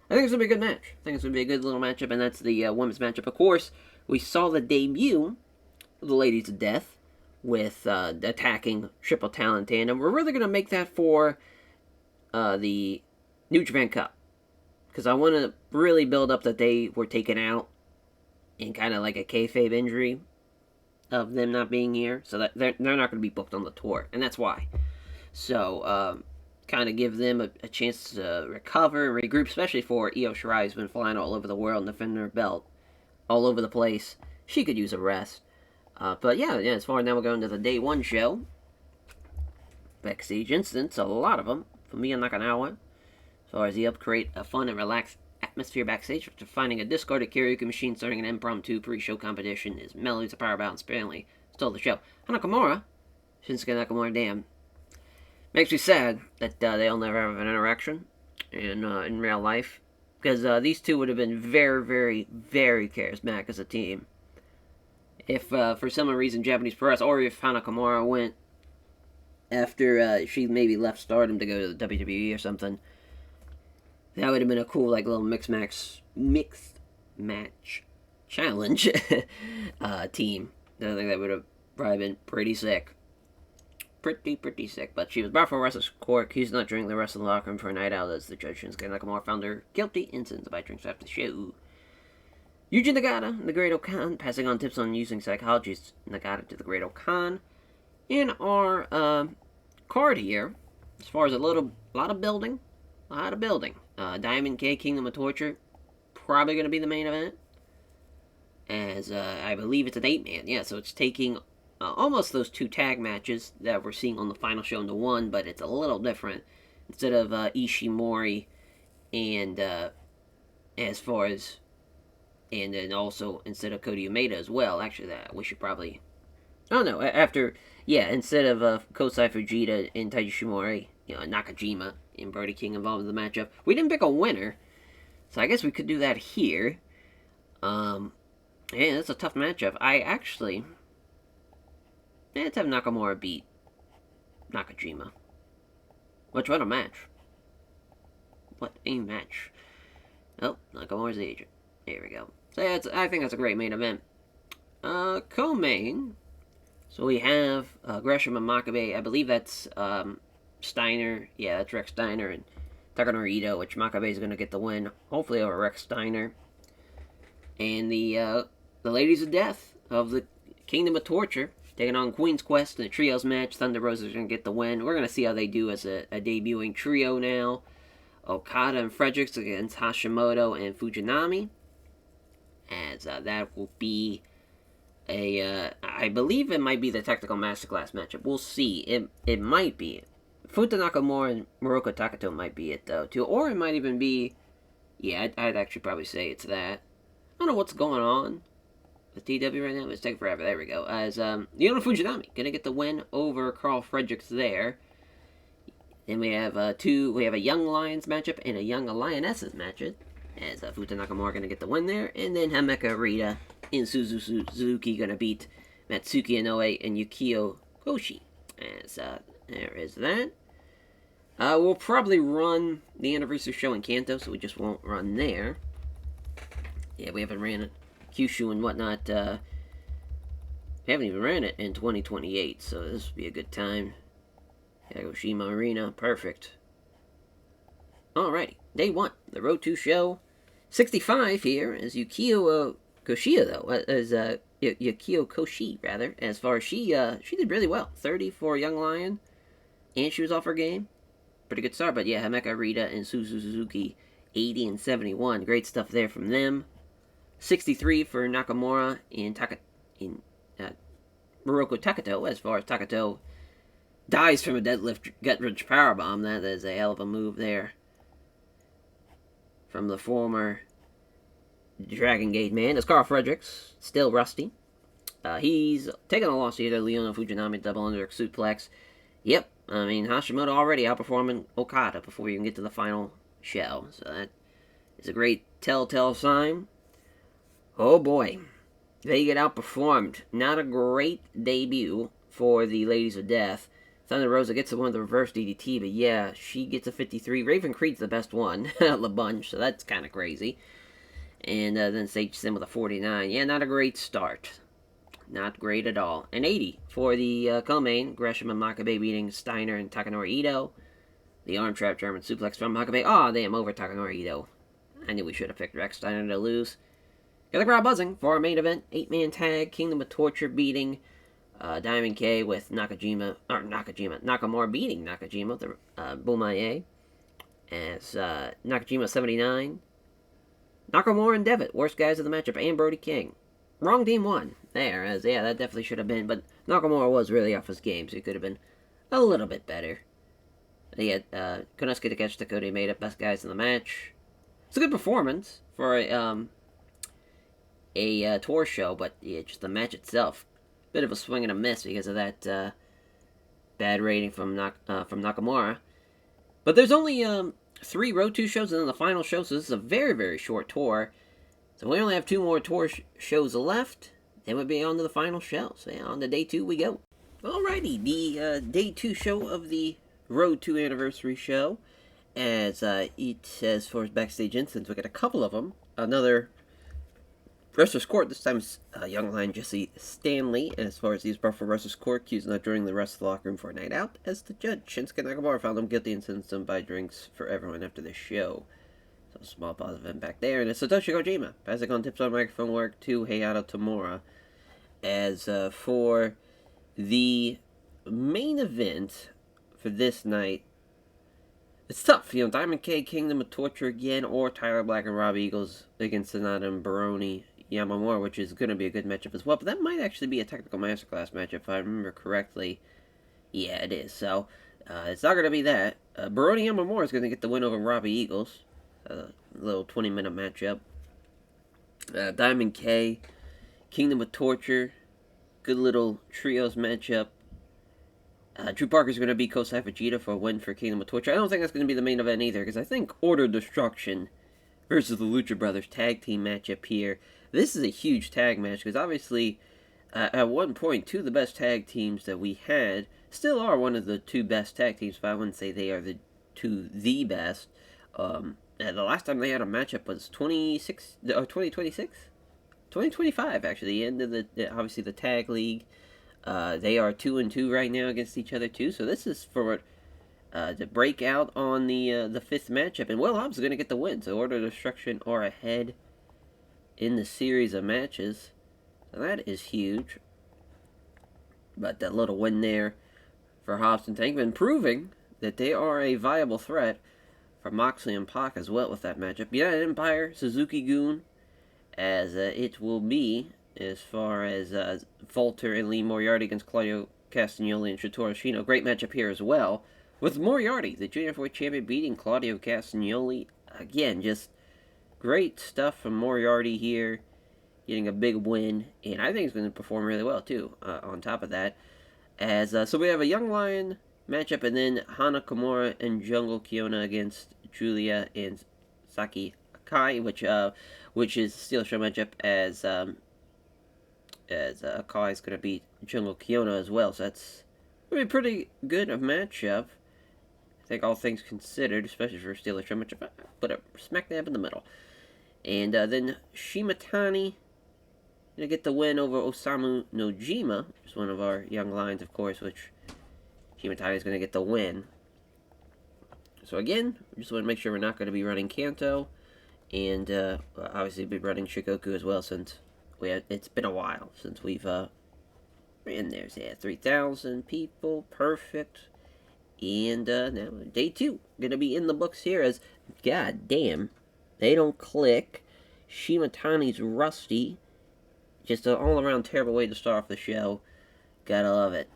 I think it's going to be a good match. I think it's going to be a good little matchup, and that's the women's matchup. Of course, we saw the debut of the Ladies of Death with attacking Triple Talent Tandem. We're really going to make that for the New Japan Cup, because I want to really build up that they were taken out in kind of like a kayfabe injury of them not being here, so that they're not going to be booked on the tour, and that's why. So, kind of give them a chance to recover and regroup, especially for Io Shirai, who's been flying all over the world and defending her belt all over the place. She could use a rest. But yeah, as far as now we're going to the day one show. Backstage incidents, a lot of them, for me in like an hour. As far as he helped create a fun and relaxed atmosphere backstage after finding a discarded karaoke machine starting an impromptu pre-show competition. His melodies of power balance apparently stole the show. Nakamura, Shinsuke Nakamura, damn. Makes me sad that they'll never have an interaction in real life. Because these two would have been very, very, very charismatic as a team. If, for some reason, Japanese Pro Wrestling, or if Hana Kimura went after she maybe left Stardom to go to the WWE or something, that would have been a cool, like, little mixed match challenge team. I think that would have probably been pretty sick. Pretty sick. But she was brought for Wrestler's Court, accused of not drinking the rest of the locker room for a night out, as the judge Shinsuke Nakamura found her guilty incidents about drinks after the show. Yuji Nagata and the Great Okan passing on tips on using psychology's Nagata to the Great Okan. In our card here, as far as a lot of building. Diamond K, Kingdom of Torture, probably going to be the main event. as I believe it's an 8-man. Yeah, so it's taking almost those 2 tag matches that we're seeing on the final show into one, but it's a little different. Instead of Ishimori and as far as, and then also instead of Kota Umeda as well. Actually, that we should probably. Oh no! After, yeah, instead of Kosai Fujita and Taiji Shimori, Nakajima and Brody King involved in the matchup, we didn't pick a winner, so I guess we could do that here. Yeah, that's a tough matchup. Let's have Nakamura beat Nakajima. What a match! What a match! Oh, Nakamura's the agent. There we go. So yeah, I think that's a great main event. Co-main. So we have Gresham and Makabe. I believe that's Steiner. Yeah, that's Rex Steiner and Takanori Ito, which Makabe is going to get the win, hopefully over Rex Steiner. And the Ladies of Death of the Kingdom of Torture taking on Queen's Quest in a trios match. Thunder Rosa is going to get the win. We're going to see how they do as a debuting trio now. Okada and Fredericks against Hashimoto and Fujinami. As that will be I believe it might be the Technical Masterclass matchup. We'll see. It might be. Futa Nakamura and Moroku Takato might be it, though, too. Or it might even be... Yeah, I'd actually probably say it's that. I don't know what's going on with TEW right now. It's taking forever. There we go. As Yano Fujinami gonna get the win over Carl Fredericks there. Then we have we have a Young Lions matchup and a Young Lionesses matchup. As Futa Nakamura gonna get the win there. And then Himeka Rita and Suzuki gonna beat Matsuki Inoue and Yukio Koshi. As there is that. We'll probably run the anniversary show in Kanto, so we just won't run there. Yeah, we haven't ran it. Kyushu and whatnot. We haven't even ran it in 2028, so this would be a good time. Kagoshima Arena, perfect. Alrighty, day 1, the Road 2 show. 65 here is Yukio Koshia, though, as Yukio Koshi, rather, as far as she did really well. 30 for Young Lion, and she was off her game. Pretty good start, but yeah, Himeka Rita and Suzuki, 80 and 71. Great stuff there from them. 63 for Nakamura and Moroku Takato, as far as Takato dies from a deadlift gut-wrench powerbomb. That is a hell of a move there from the former Dragon Gate man. As Carl Fredericks, still rusty. He's taking a loss here to Leona Fujinami, double under suplex. Yep, I mean, Hashimoto already outperforming Okada before you can get to the final show. So that is a great telltale sign. Oh boy, they get outperformed. Not a great debut for the Ladies of Death. Thunder Rosa gets the one with the reverse DDT, but yeah, she gets a 53. Raven Creed's the best one out of the bunch, so that's kind of crazy. And then Sage Sin with a 49. Yeah, not a great start. Not great at all. An 80 for the co-main. Gresham and Makabe beating Steiner and Takanori Ito. The arm trap German suplex from Makabe. Oh, damn, over Takanori Ito. I knew we should have picked Rex Steiner to lose. Got the crowd buzzing for our main event. 8-man tag. Kingdom of Torture beating Diamond K with Nakamura beating Nakajima with the Bumaye. As Nakajima 79. Nakamura and Devitt, worst guys of the matchup, and Brody King. Wrong team won. There, as yeah, that definitely should have been, but Nakamura was really off his game, so he could have been a little bit better. He had Konosuke Takeshi Dakota made up best guys in the match. It's a good performance for a tour show, but yeah, just the match itself, bit of a swing and a miss because of that bad rating from Nakamura. But there's only 3 Road 2 shows and then the final show, so this is a very, very short tour. So we only have 2 more tour shows left, then we'll be on to the final show. So yeah, on to day 2 we go. Alrighty, the day 2 show of the Road 2 anniversary show. As far as backstage incidents, we got a couple of them. Another Wrestler's Court, this time Young Lion Jesse Stanley, as far as he's brought for Wrestler's Court, accused of not joining the rest of the locker room for a night out, as the judge, Shinsuke Nakamura, found him guilty and sentenced him to buy drinks for everyone after the show. So a small positive impact there. And it's Satoshi Kojima, passing on tips on microphone work to Hayato Tamura. As for the main event for this night, it's tough. Diamond K, Kingdom of Torture again, or Tyler Black and Rob Eagles against Sonata and Baroni. Yamamura, which is going to be a good matchup as well. But that might actually be a technical masterclass matchup, if I remember correctly. Yeah, it is. So, it's not going to be that. Baroni Yamamura is going to get the win over Robbie Eagles. A little 20-minute matchup. Diamond K, Kingdom of Torture. Good little trios matchup. Drew Parker's going to beat Kosai Fujita for a win for Kingdom of Torture. I don't think that's going to be the main event either, because I think Order of Destruction versus the Lucha Brothers tag team matchup here. This is a huge tag match, because obviously, at one point, two of the best tag teams that we had still are one of the two best tag teams, but I wouldn't say they are the best. The last time they had a matchup was 2026? 2025, actually, the end of obviously the tag league. They are 2-2 right now against each other too. So this is for the breakout on the fifth matchup, and Will Hobbs is going to get the win. So Order of Destruction are ahead in the series of matches. So that is huge. But that little win there for Hobbs and Tankman, proving that they are a viable threat for Moxley and Pac as well with that matchup. United Empire, Suzuki-gun, as it will be as far as Volter and Lee Moriarty against Claudio Castagnoli and Shotaro Ashino. Great matchup here as well, with Moriarty, the Junior Heavyweight Champion, beating Claudio Castagnoli. Again, just great stuff from Moriarty here, getting a big win, and I think he's going to perform really well too, on top of that. So we have a Young Lion matchup, and then Hana Kimura and Jungle Kiona against Julia and Saki Akai, which is a Steel Show matchup, as Akai is going to beat Jungle Kiona as well. So that's going to be a pretty good matchup, I think, all things considered, especially for a Steel Show matchup. Put it smack dab in the middle. And then Shimatani going to get the win over Osamu Nojima, which is one of our young lions, of course, which Shimatani is going to get the win. So again, we just want to make sure we're not going to be running Kanto, and obviously be running Shikoku as well, since it's been a while since we've ran there. So yeah, 3,000 people, perfect. And now day 2 gonna be in the books here, as god damn, they don't click. Shimatani's rusty. Just an all-around terrible way to start off the show. Gotta love it.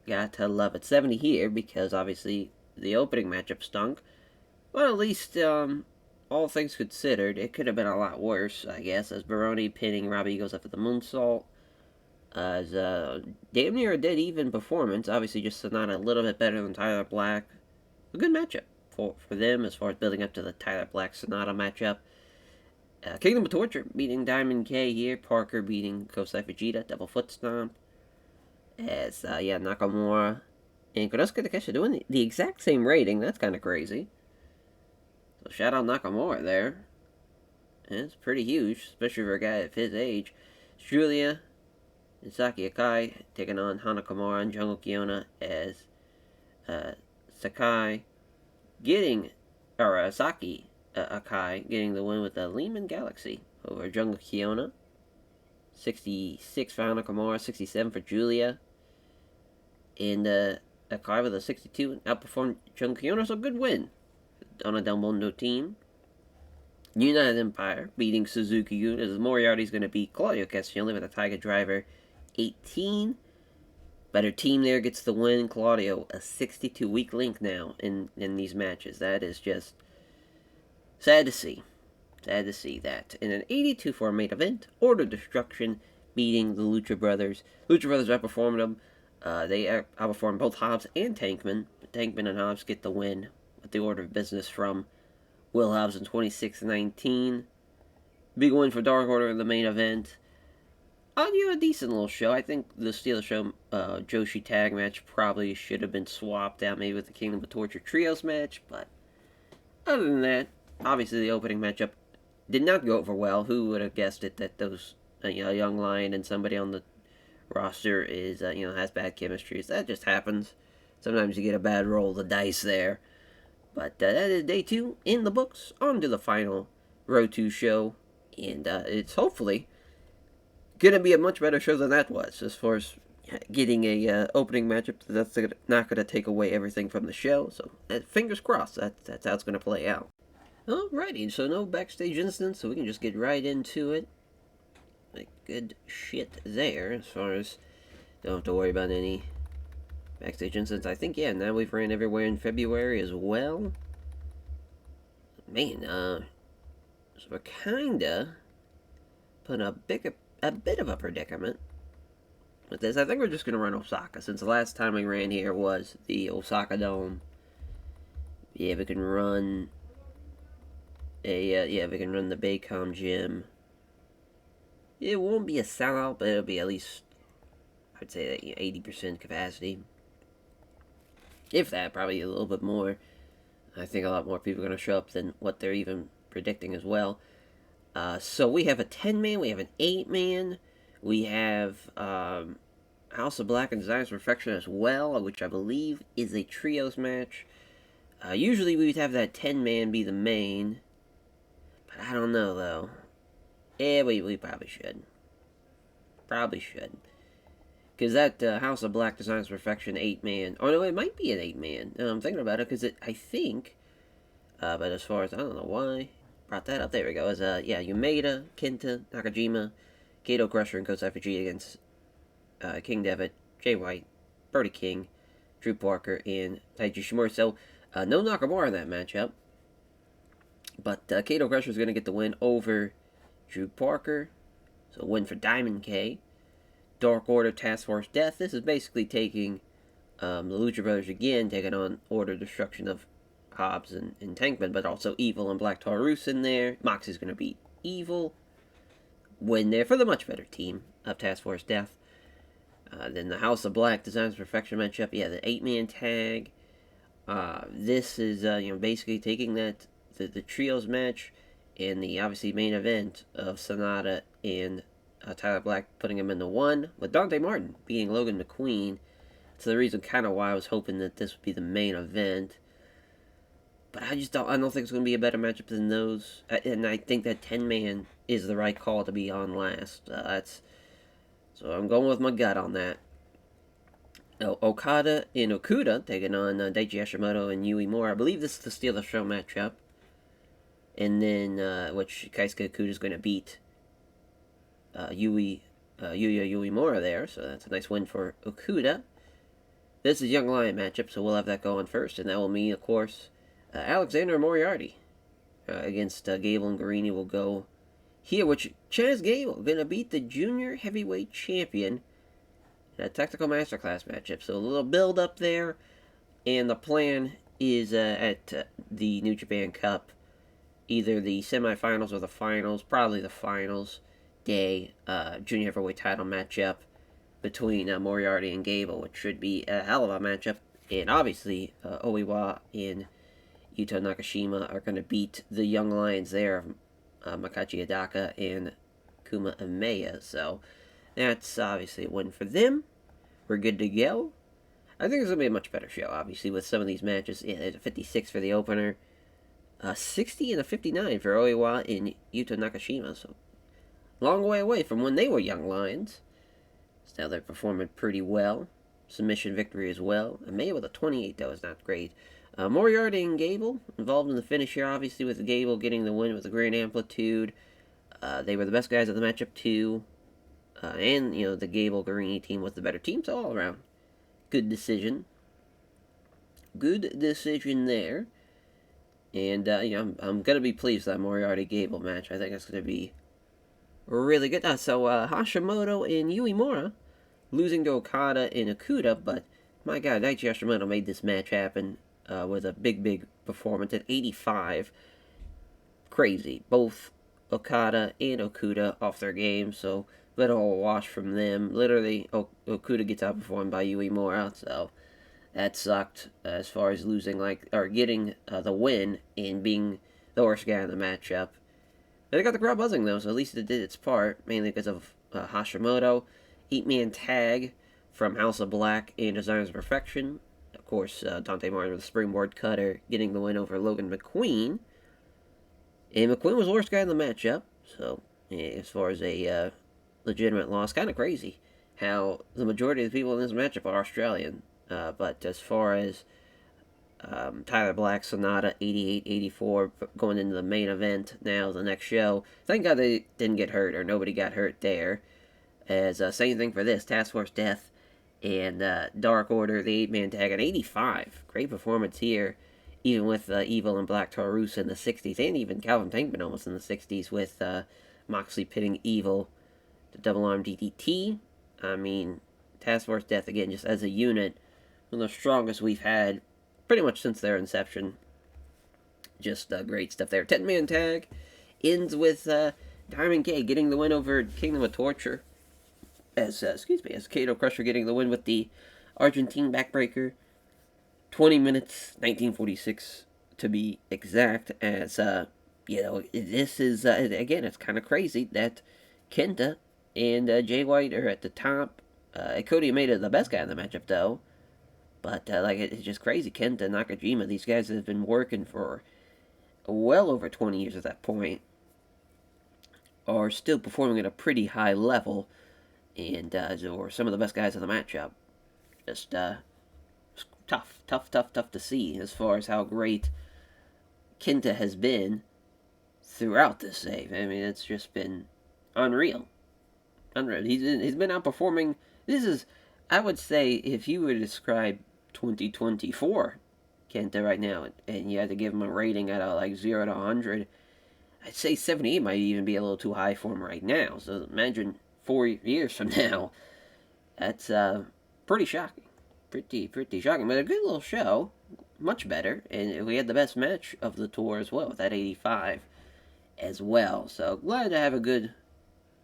Gotta love it. 70 here, because obviously the opening matchup stunk. But at least, all things considered, it could have been a lot worse, I guess, as Baroni pinning Robbie Eagles after the moonsault. As damn near a dead even performance. Obviously, just Sonata a little bit better than Tyler Black. A good matchup for them as far as building up to the Tyler Black Sonata matchup. Kingdom of Torture beating Diamond K here. Parker beating Kosai Fujita. Double foot stomp. As, Nakamura and Konosuke Takeshita doing the exact same rating. That's kind of crazy. So shout out Nakamura there. And it's pretty huge, especially for a guy of his age. Julia and Saki Akai taking on Hana Kimura and Jungle Kiona, as Saki Akai getting the win with the Lehman Galaxy over Jungle Kiona. 66 for Hana Kimura, 67 for Julia. And Akai with a 62 outperformed Jungle Kiona, so good win on a Del Mundo team. United Empire beating Suzuki-gun, as Moriarty's going to beat Claudio Castagnoli with a Tiger Driver 18. Better team there gets the win. Claudio, a 62 weak link now in these matches. That is just sad to see. Sad to see that. In an 82 for a main event, Order of Destruction beating the Lucha Brothers. Lucha Brothers outperformed them. They outperformed both Hobbs and Tankman. Tankman and Hobbs get the win with the order of business from Will Hobbs in 26-19. Big win for Dark Order in the main event. A decent little show. I think the Steel Show Joshi tag match probably should have been swapped out, maybe with the Kingdom of Torture Trios match, but other than that, obviously the opening matchup did not go over well. Who would have guessed it, that those Young Lion and somebody on the roster is has bad chemistry? That just happens. Sometimes you get a bad roll of the dice there. But that is day 2 in the books. On to the final Road 2 show. And it's hopefully going to be a much better show than that was, as far as getting a opening matchup that's not going to take away everything from the show. So fingers crossed, that's how it's going to play out. Alrighty, so no backstage incidents, so we can just get right into it. like, good shit there as far as don't have to worry about any backstage incidents. I think, yeah, now we've ran everywhere in February as well. Man, so we're kinda put in a bit of a predicament with this. I think we're just gonna run Osaka since the last time we ran here was the Osaka Dome. Yeah, we can run we can run the Baycom Gym. It won't be a sellout, but it'll be at least, I'd say, 80% capacity. If that, probably a little bit more. I think a lot more people are going to show up than what they're even predicting as well. So we have a 10-man, we have an 8-man, we have House of Black and Designers Perfection as well, which I believe is a trios match. Usually we would have that 10-man be the main, but I don't know though. Yeah, we probably should. Probably should. Because that House of Black Designers Perfection 8-man, oh no, it might be an 8-man. I'm thinking about it because I think, but as far as, I don't know why, brought that up. There we go. As Yumeda, Kenta, Nakajima, Kato Crusher, and Kosei Fujii against King Devitt, Jay White, Brody King, Drew Parker, and Taiji Shimura. So, no Nakamura in that matchup. But Kato Crusher is going to get the win over Drew Parker. So, win for Diamond K. Dark Order Task Force Death. This is basically taking the Lucha Brothers again, taking on Order Destruction of Hobbs and Tankman, but also Evil and Black Taurus in there. Moxie's going to beat Evil. Win there for the much better team of Task Force Death. Then the House of Black Designs Perfection matchup. Yeah, the 8-man tag. This is basically taking that the trios match and the obviously main event of Sonata and Tyler Black, putting him in the one with Dante Martin beating Logan McQueen. It's the reason kind of why I was hoping that this would be the main event. But I don't think it's going to be a better matchup than those. And I think that 10-man is the right call to be on last. So I'm going with my gut on that. Okada and Okuda taking on Daichi Hashimoto and Yui Mura. I believe this is the Steal the Show matchup. And then, which Keisuke Okuda is going to beat Yuya Uemura there. So that's a nice win for Okuda. This is Young Lion matchup, so we'll have that going first. And that will mean, of course, Alexander Moriarty against Gable and Guarini will go here, which Chaz Gable going to beat the junior heavyweight champion in a technical masterclass matchup. So a little build up there, and the plan is at the New Japan Cup, either the semifinals or the finals, probably the finals day, junior heavyweight title matchup between Moriarty and Gable, which should be a hell of a matchup. And obviously, Oiwa and Yuto Nakashima are going to beat the Young Lions there, Makachi Adaka and Kuma Ameya. So that's obviously a win for them. We're good to go. I think it's going to be a much better show, obviously, with some of these matches. Yeah, there's a 56 for the opener, 60 and a 59 for Oiwa and Yuto Nakashima. So long way away from when they were Young Lions. So now they're performing pretty well. Submission victory as well. Ameya with a 28, though, is not great. Moriarty and Gable involved in the finish here, obviously, with Gable getting the win with a great amplitude. They were the best guys at the matchup, too. And, the Gable-Guarini team was the better team, so all around. Good decision. Good decision there. And, I'm going to be pleased with that Moriarty-Gable match. I think it's going to be really good. So, Hashimoto and Uemura losing to Okada and Okuda, but, my God, Daichi Hashimoto made this match happen. With a big performance at 85. Crazy. Both Okada and Okuda off their game, so little wash from them. Literally, Okuda gets outperformed by Uemura, so that sucked as far as losing, or getting the win and being the worst guy in the matchup. But it got the crowd buzzing, though, so at least it did its part, mainly because of Hashimoto. 8-man tag from House of Black and Designers of Perfection. Of course, Dante Martin with the springboard cutter, getting the win over Logan McQueen. And McQueen was the worst guy in the matchup, so as far as a legitimate loss, kind of crazy how the majority of the people in this matchup are Australian. But as far as Tyler Black, Sonata, 88, 84, going into the main event now, the next show. Thank God they didn't get hurt, or nobody got hurt there. As same thing for this, Task Force Death and Dark Order, the 8-man tag at 85. Great performance here, even with Evil and Black Taurus in the 60s, and even Calvin Tankman almost in the 60s with Moxley pitting Evil to double arm DDT. I mean, Task Force Death, again, just as a unit, one of the strongest we've had pretty much since their inception. Just great stuff there. 10-man tag ends with Diamond K getting the win over Kingdom of Torture. As Kato Crusher getting the win with the Argentine backbreaker. 20 minutes, 1946 to be exact. As this is again, it's kind of crazy that Kenta and Jay White are at the top. Cody made it the best guy in the matchup though. But it's just crazy. Kenta, Nakajima, these guys have been working for well over 20 years at that point, are still performing at a pretty high level, and or some of the best guys in the matchup. Just tough to see as far as how great Kenta has been throughout this save. I mean, it's just been unreal. He's been outperforming. This is, I would say, if you were to describe 2024 Kenta right now, and you had to give him a rating out of 0 to 100, I'd say 78 might even be a little too high for him right now. So imagine 4 years from now. That's pretty shocking. Pretty shocking. But a good little show. Much better. And we had the best match of the tour as well, with that 85 as well. So glad to have a good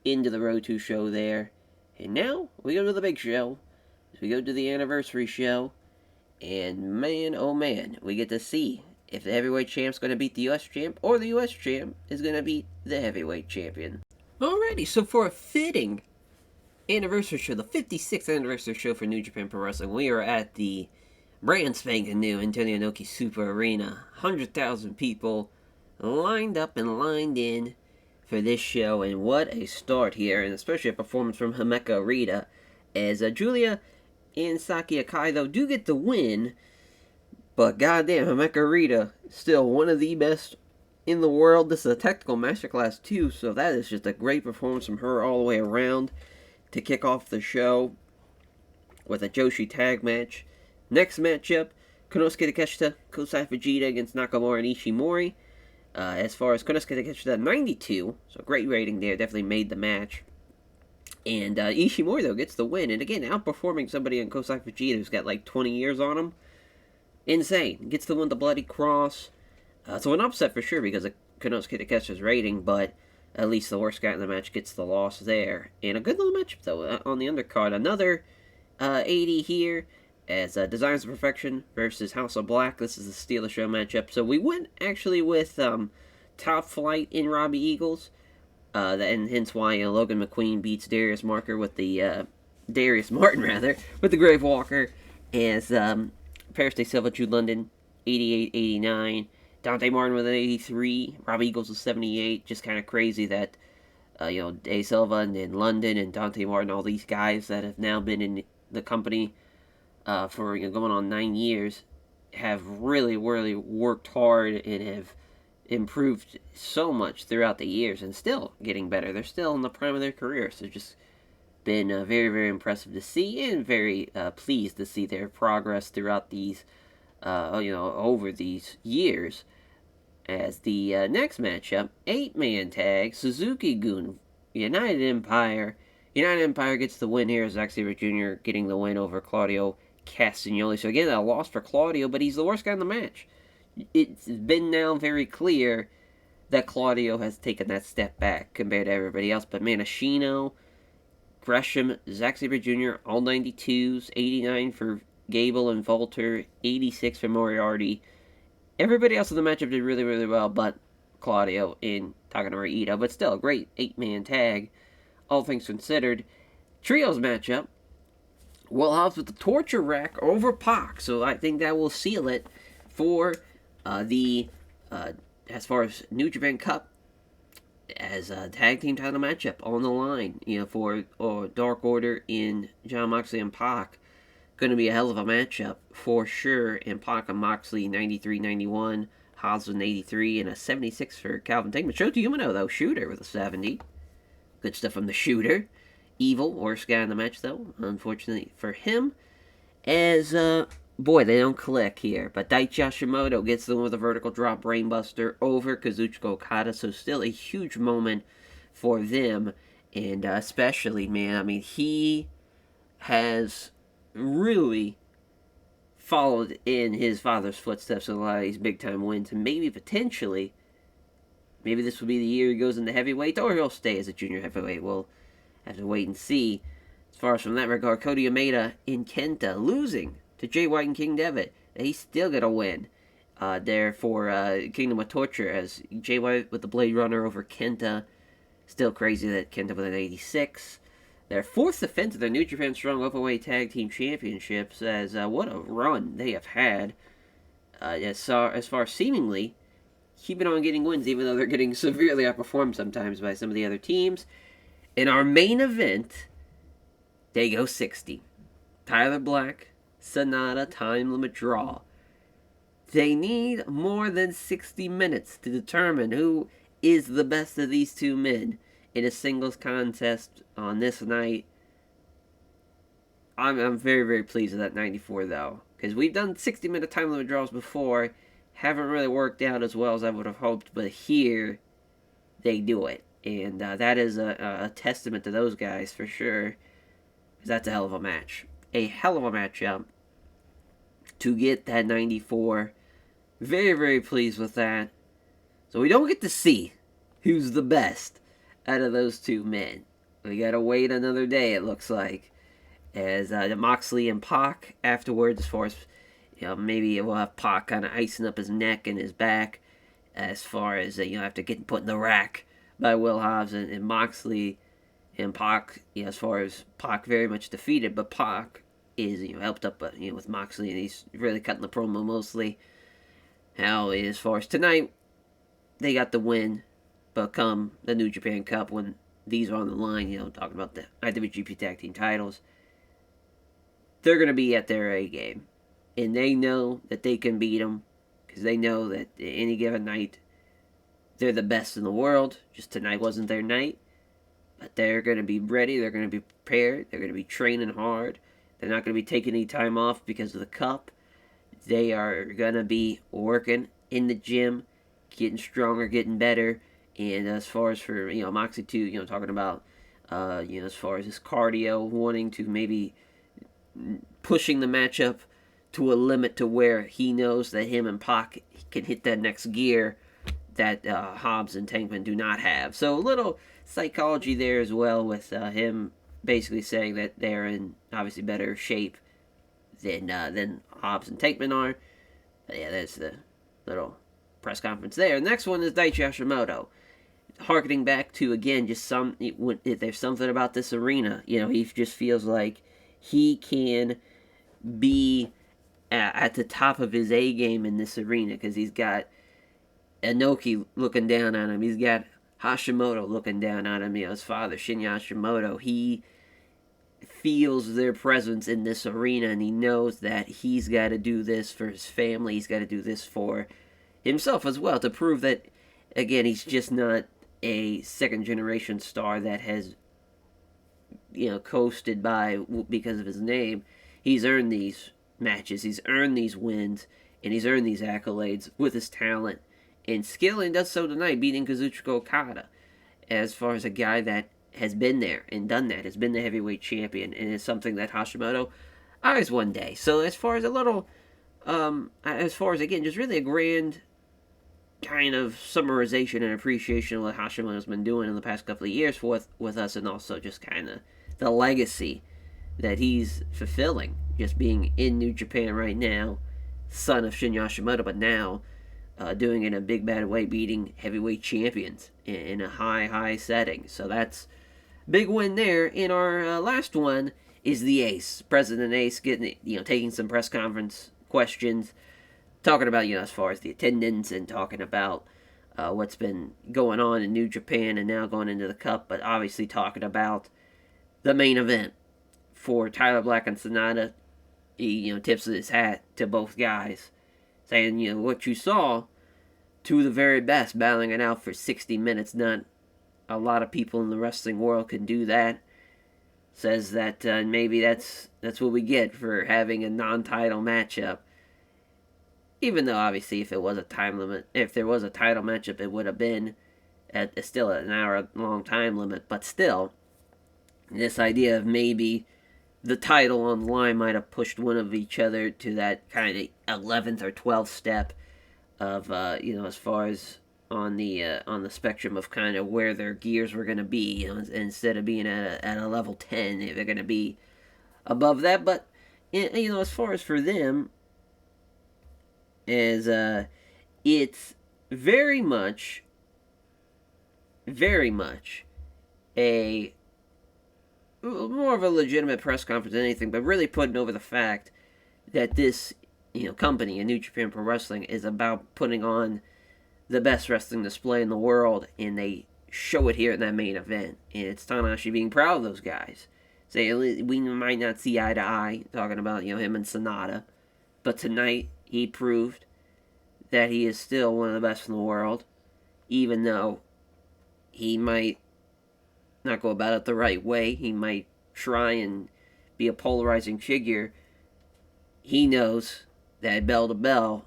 end to the Road 2 show there. And now we go to the big show. We go to the anniversary show. And man, oh man, we get to see if the heavyweight champ's going to beat the U.S. champ, or the U.S. champ is going to beat the heavyweight champion. Alrighty, so for a fitting anniversary show, the 56th anniversary show for New Japan Pro Wrestling, we are at the brand spanking new Antonio Inoki Super Arena. 100,000 people lined up and lined in for this show, and what a start here, and especially a performance from Himeka Arita, as Julia and Saki Akai, though, do get the win, but goddamn, Himeka Arita, still one of the best in the world. This is a technical masterclass too, so that is just a great performance from her all the way around to kick off the show with a Joshi tag match. Next matchup, Konosuke Takeshita, Kosai Fujita against Nakamura and Ishimori. As far as Konosuke Takeshita, 92, so great rating there, definitely made the match. And Ishimori, though, gets the win, and again, outperforming somebody in Kosai Fujita who's got 20 years on him. Insane. Gets the win, the Bloody Cross. So an upset for sure because of Konosuke Takeshita's rating, but at least the worst guy in the match gets the loss there. And a good little matchup, though, on the undercard. Another 80 here, as Designs of Perfection versus House of Black. This is the Steal the Show matchup. So we went, actually, with Top Flight in Robbie Eagles, and hence why Logan McQueen beats Darius Martin, with the Grave Walker, as Paris De Silva, Jude London, 88, 89. Dante Martin with an 83. Robbie Eagles with 78. Just kind of crazy that, De Silva and London and Dante Martin, all these guys that have now been in the company for going on 9 years, have really, really worked hard and have improved so much throughout the years and still getting better. They're still in the prime of their career, so just been very, very impressive to see, and very pleased to see their progress throughout these, over these years. As the next matchup, 8-man tag, Suzuki-gun, United Empire. United Empire gets the win here, Zack Sabre Jr. getting the win over Claudio Castagnoli. So again, a loss for Claudio, but he's the worst guy in the match. It's been now very clear that Claudio has taken that step back compared to everybody else. But man, Ashino, Gresham, Zack Sabre Jr., all 92s, 89 for Gable and Volter, 86 for Moriarty. Everybody else in the matchup did really, really well, but Claudio and Takanori Ito. But still, a great 8-man tag, all things considered. Trios matchup, Will Hobbs with the Torture Rack over Pac. So I think that will seal it for as far as New Japan Cup, as a tag team title matchup on the line, for Dark Order in Jon Moxley and Pac. going to be a hell of a matchup for sure. And Pac and Moxley 93-91, Hobbs with an 83, and a 76 for Calvin Tankman. Shota Umino, though, Shooter with a 70. Good stuff from the Shooter. Evil, worst guy in the match, though, unfortunately for him. As, boy, they don't click here. But Daichi Hashimoto gets them with a vertical drop brainbuster over Kazuchika Okada. So still a huge moment for them. And especially, man, I mean, he has really followed in his father's footsteps with a lot of these big-time wins. And maybe, potentially, maybe this will be the year he goes into heavyweight, or he'll stay as a junior heavyweight. We'll have to wait and see. As far as from that regard, Kota Umeda in Kenta losing to Jay White and King Devitt. He's still going to win there for Kingdom of Torture, as Jay White with the Blade Runner over Kenta. Still crazy that Kenta with an 86. Their fourth defense of their New Japan Strong Openweight Tag Team Championships, as what a run they have had. As far as seemingly keeping on getting wins, even though they're getting severely outperformed sometimes by some of the other teams. In our main event, they go 60. Tyler Black, Sonata, time limit draw. They need more than 60 minutes to determine who is the best of these two men in a singles contest on this night. I'm very, very pleased with that 94, though, because we've done 60-minute time limit draws before. Haven't really worked out as well as I would have hoped, but here they do it. And that is a testament to those guys for sure. That's a hell of a match. A hell of a matchup to get that 94. Very, very pleased with that. So we don't get to see who's the best out of those two men. We gotta wait another day, it looks like. As Moxley and Pac afterwards, as far as, maybe we'll have Pac kind of icing up his neck and his back. As far as, after getting put in the rack by Will Hobbs and Moxley and Pac, as far as Pac very much defeated, but Pac is, helped up, with Moxley, and he's really cutting the promo mostly. How, as far as tonight, they got the win, but come the New Japan Cup, when these are on the line, talking about the IWGP Tag Team titles, they're going to be at their A game. And they know that they can beat them, because they know that any given night, they're the best in the world. Just tonight wasn't their night. But they're going to be ready. They're going to be prepared. They're going to be training hard. They're not going to be taking any time off because of the Cup. They are going to be working in the gym, getting stronger, getting better. And as far as for, Moxley too, talking about, as far as his cardio, wanting to maybe pushing the matchup to a limit to where he knows that him and Pac can hit that next gear that Hobbs and Tankman do not have. So a little psychology there as well, with him basically saying that they're in obviously better shape than Hobbs and Tankman are. But yeah, there's the little press conference there. The next one is Daichi Hashimoto, harkening back to, again, just if there's something about this arena, he just feels like he can be at the top of his A game in this arena, because he's got Inoki looking down on him. He's got Hashimoto looking down on him. His father, Shinya Hashimoto, he feels their presence in this arena, and he knows that he's got to do this for his family. He's got to do this for himself as well, to prove that, again, he's just not a second-generation star that has, coasted by because of his name. He's earned these matches, he's earned these wins, and he's earned these accolades with his talent and skill, and does so tonight, beating Kazuchika Okada, as far as a guy that has been there and done that, has been the heavyweight champion, and is something that Hashimoto eyes one day. So as far as again, just really a grand kind of summarization and appreciation of what Hashimoto's been doing in the past couple of years with us, and also just kind of the legacy that he's fulfilling, just being in New Japan right now, son of Shinya Hashimoto, but now doing it in a big bad way, beating heavyweight champions in a high setting. So that's big win there. In our last one is the Ace, President Ace, getting taking some press conference questions, talking about as far as the attendance, and talking about what's been going on in New Japan and now going into the Cup, but obviously talking about the main event for Tyler Black and Sonata he tips his hat to both guys, saying, what you saw, two of the very best battling it out for 60 minutes. Not a lot of people in the wrestling world can do that. Says that maybe that's what we get for having a non-title matchup. Even though obviously if there was a title matchup, it would have been at still an hour-long time limit. But still, this idea of maybe the title on the line might have pushed one of each other to that kind of 11th or 12th step of as far as on the spectrum of kind of where their gears were going to be. Instead of being at a level 10, they're going to be above that. But as far as for them, is it's very much a more of a legitimate press conference than anything, but really putting over the fact that this company, New Japan Pro Wrestling, is about putting on the best wrestling display in the world, and they show it here in that main event. And it's Tanahashi being proud of those guys. Say we might not see eye to eye, talking about him and Sonata, but tonight he proved that he is still one of the best in the world, even though he might not go about it the right way. He might try and be a polarizing figure. He knows that bell to bell,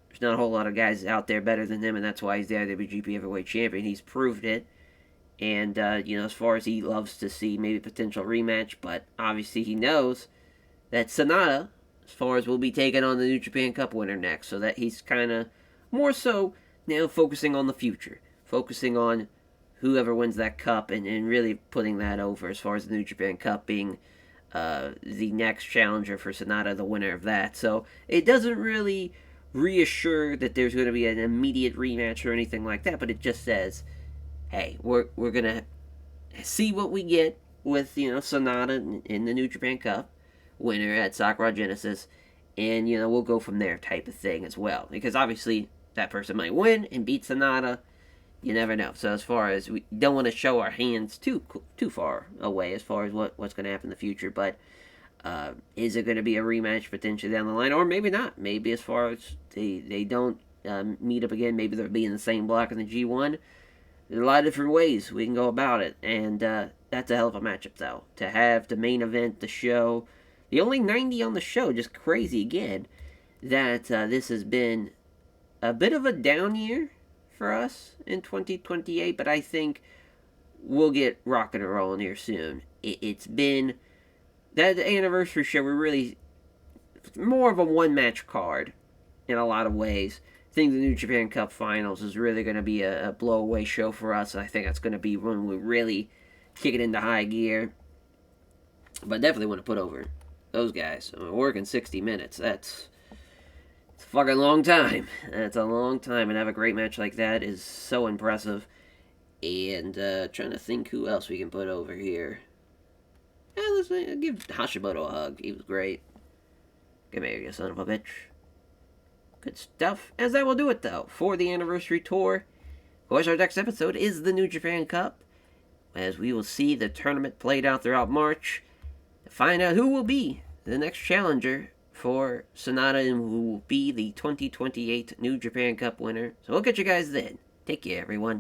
there's not a whole lot of guys out there better than him, and that's why he's the IWGP Heavyweight Champion. He's proved it. And, as far as he loves to see maybe potential rematch, but obviously he knows that Sonata, as far as will be taking on the New Japan Cup winner next, so that he's kind of more so now focusing on the future, focusing on whoever wins that cup, and really putting that over as far as the New Japan Cup being the next challenger for Sonata, the winner of that. So it doesn't really reassure that there's going to be an immediate rematch or anything like that, but it just says, hey, we're going to see what we get with, Sonata in the New Japan Cup winner at Sakura Genesis, and, we'll go from there type of thing as well. Because obviously that person might win and beat Sonata. You never know. So as far as we don't want to show our hands too far away as far as what's going to happen in the future, but is it going to be a rematch potentially down the line, or maybe not? Maybe as far as they don't meet up again, maybe they'll be in the same block in the G1. There's a lot of different ways we can go about it, and that's a hell of a matchup though. To have the main event, the show, the only 90 on the show, just crazy again that this has been a bit of a down year for us in 2028, but I think we'll get rocking and rolling here soon. It's been that anniversary show. We're really more of a one-match card in a lot of ways. I think the New Japan Cup Finals is really going to be a blow-away show for us. I think that's going to be when we really kick it into high gear. But definitely want to put over those guys. I mean, working 60 minutes, it's a fucking long time. That's a long time, and have a great match like that is so impressive. And trying to think who else we can put over here. Let's give Hashimoto a hug. He was great. Come here, you son of a bitch. Good stuff. As that will do it, though, for the anniversary tour. Of course, our next episode is the New Japan Cup, as we will see the tournament played out throughout March to find out who will be the next challenger for Sonata and who will be the 2028 New Japan Cup winner. So we'll catch you guys then. Take care, everyone.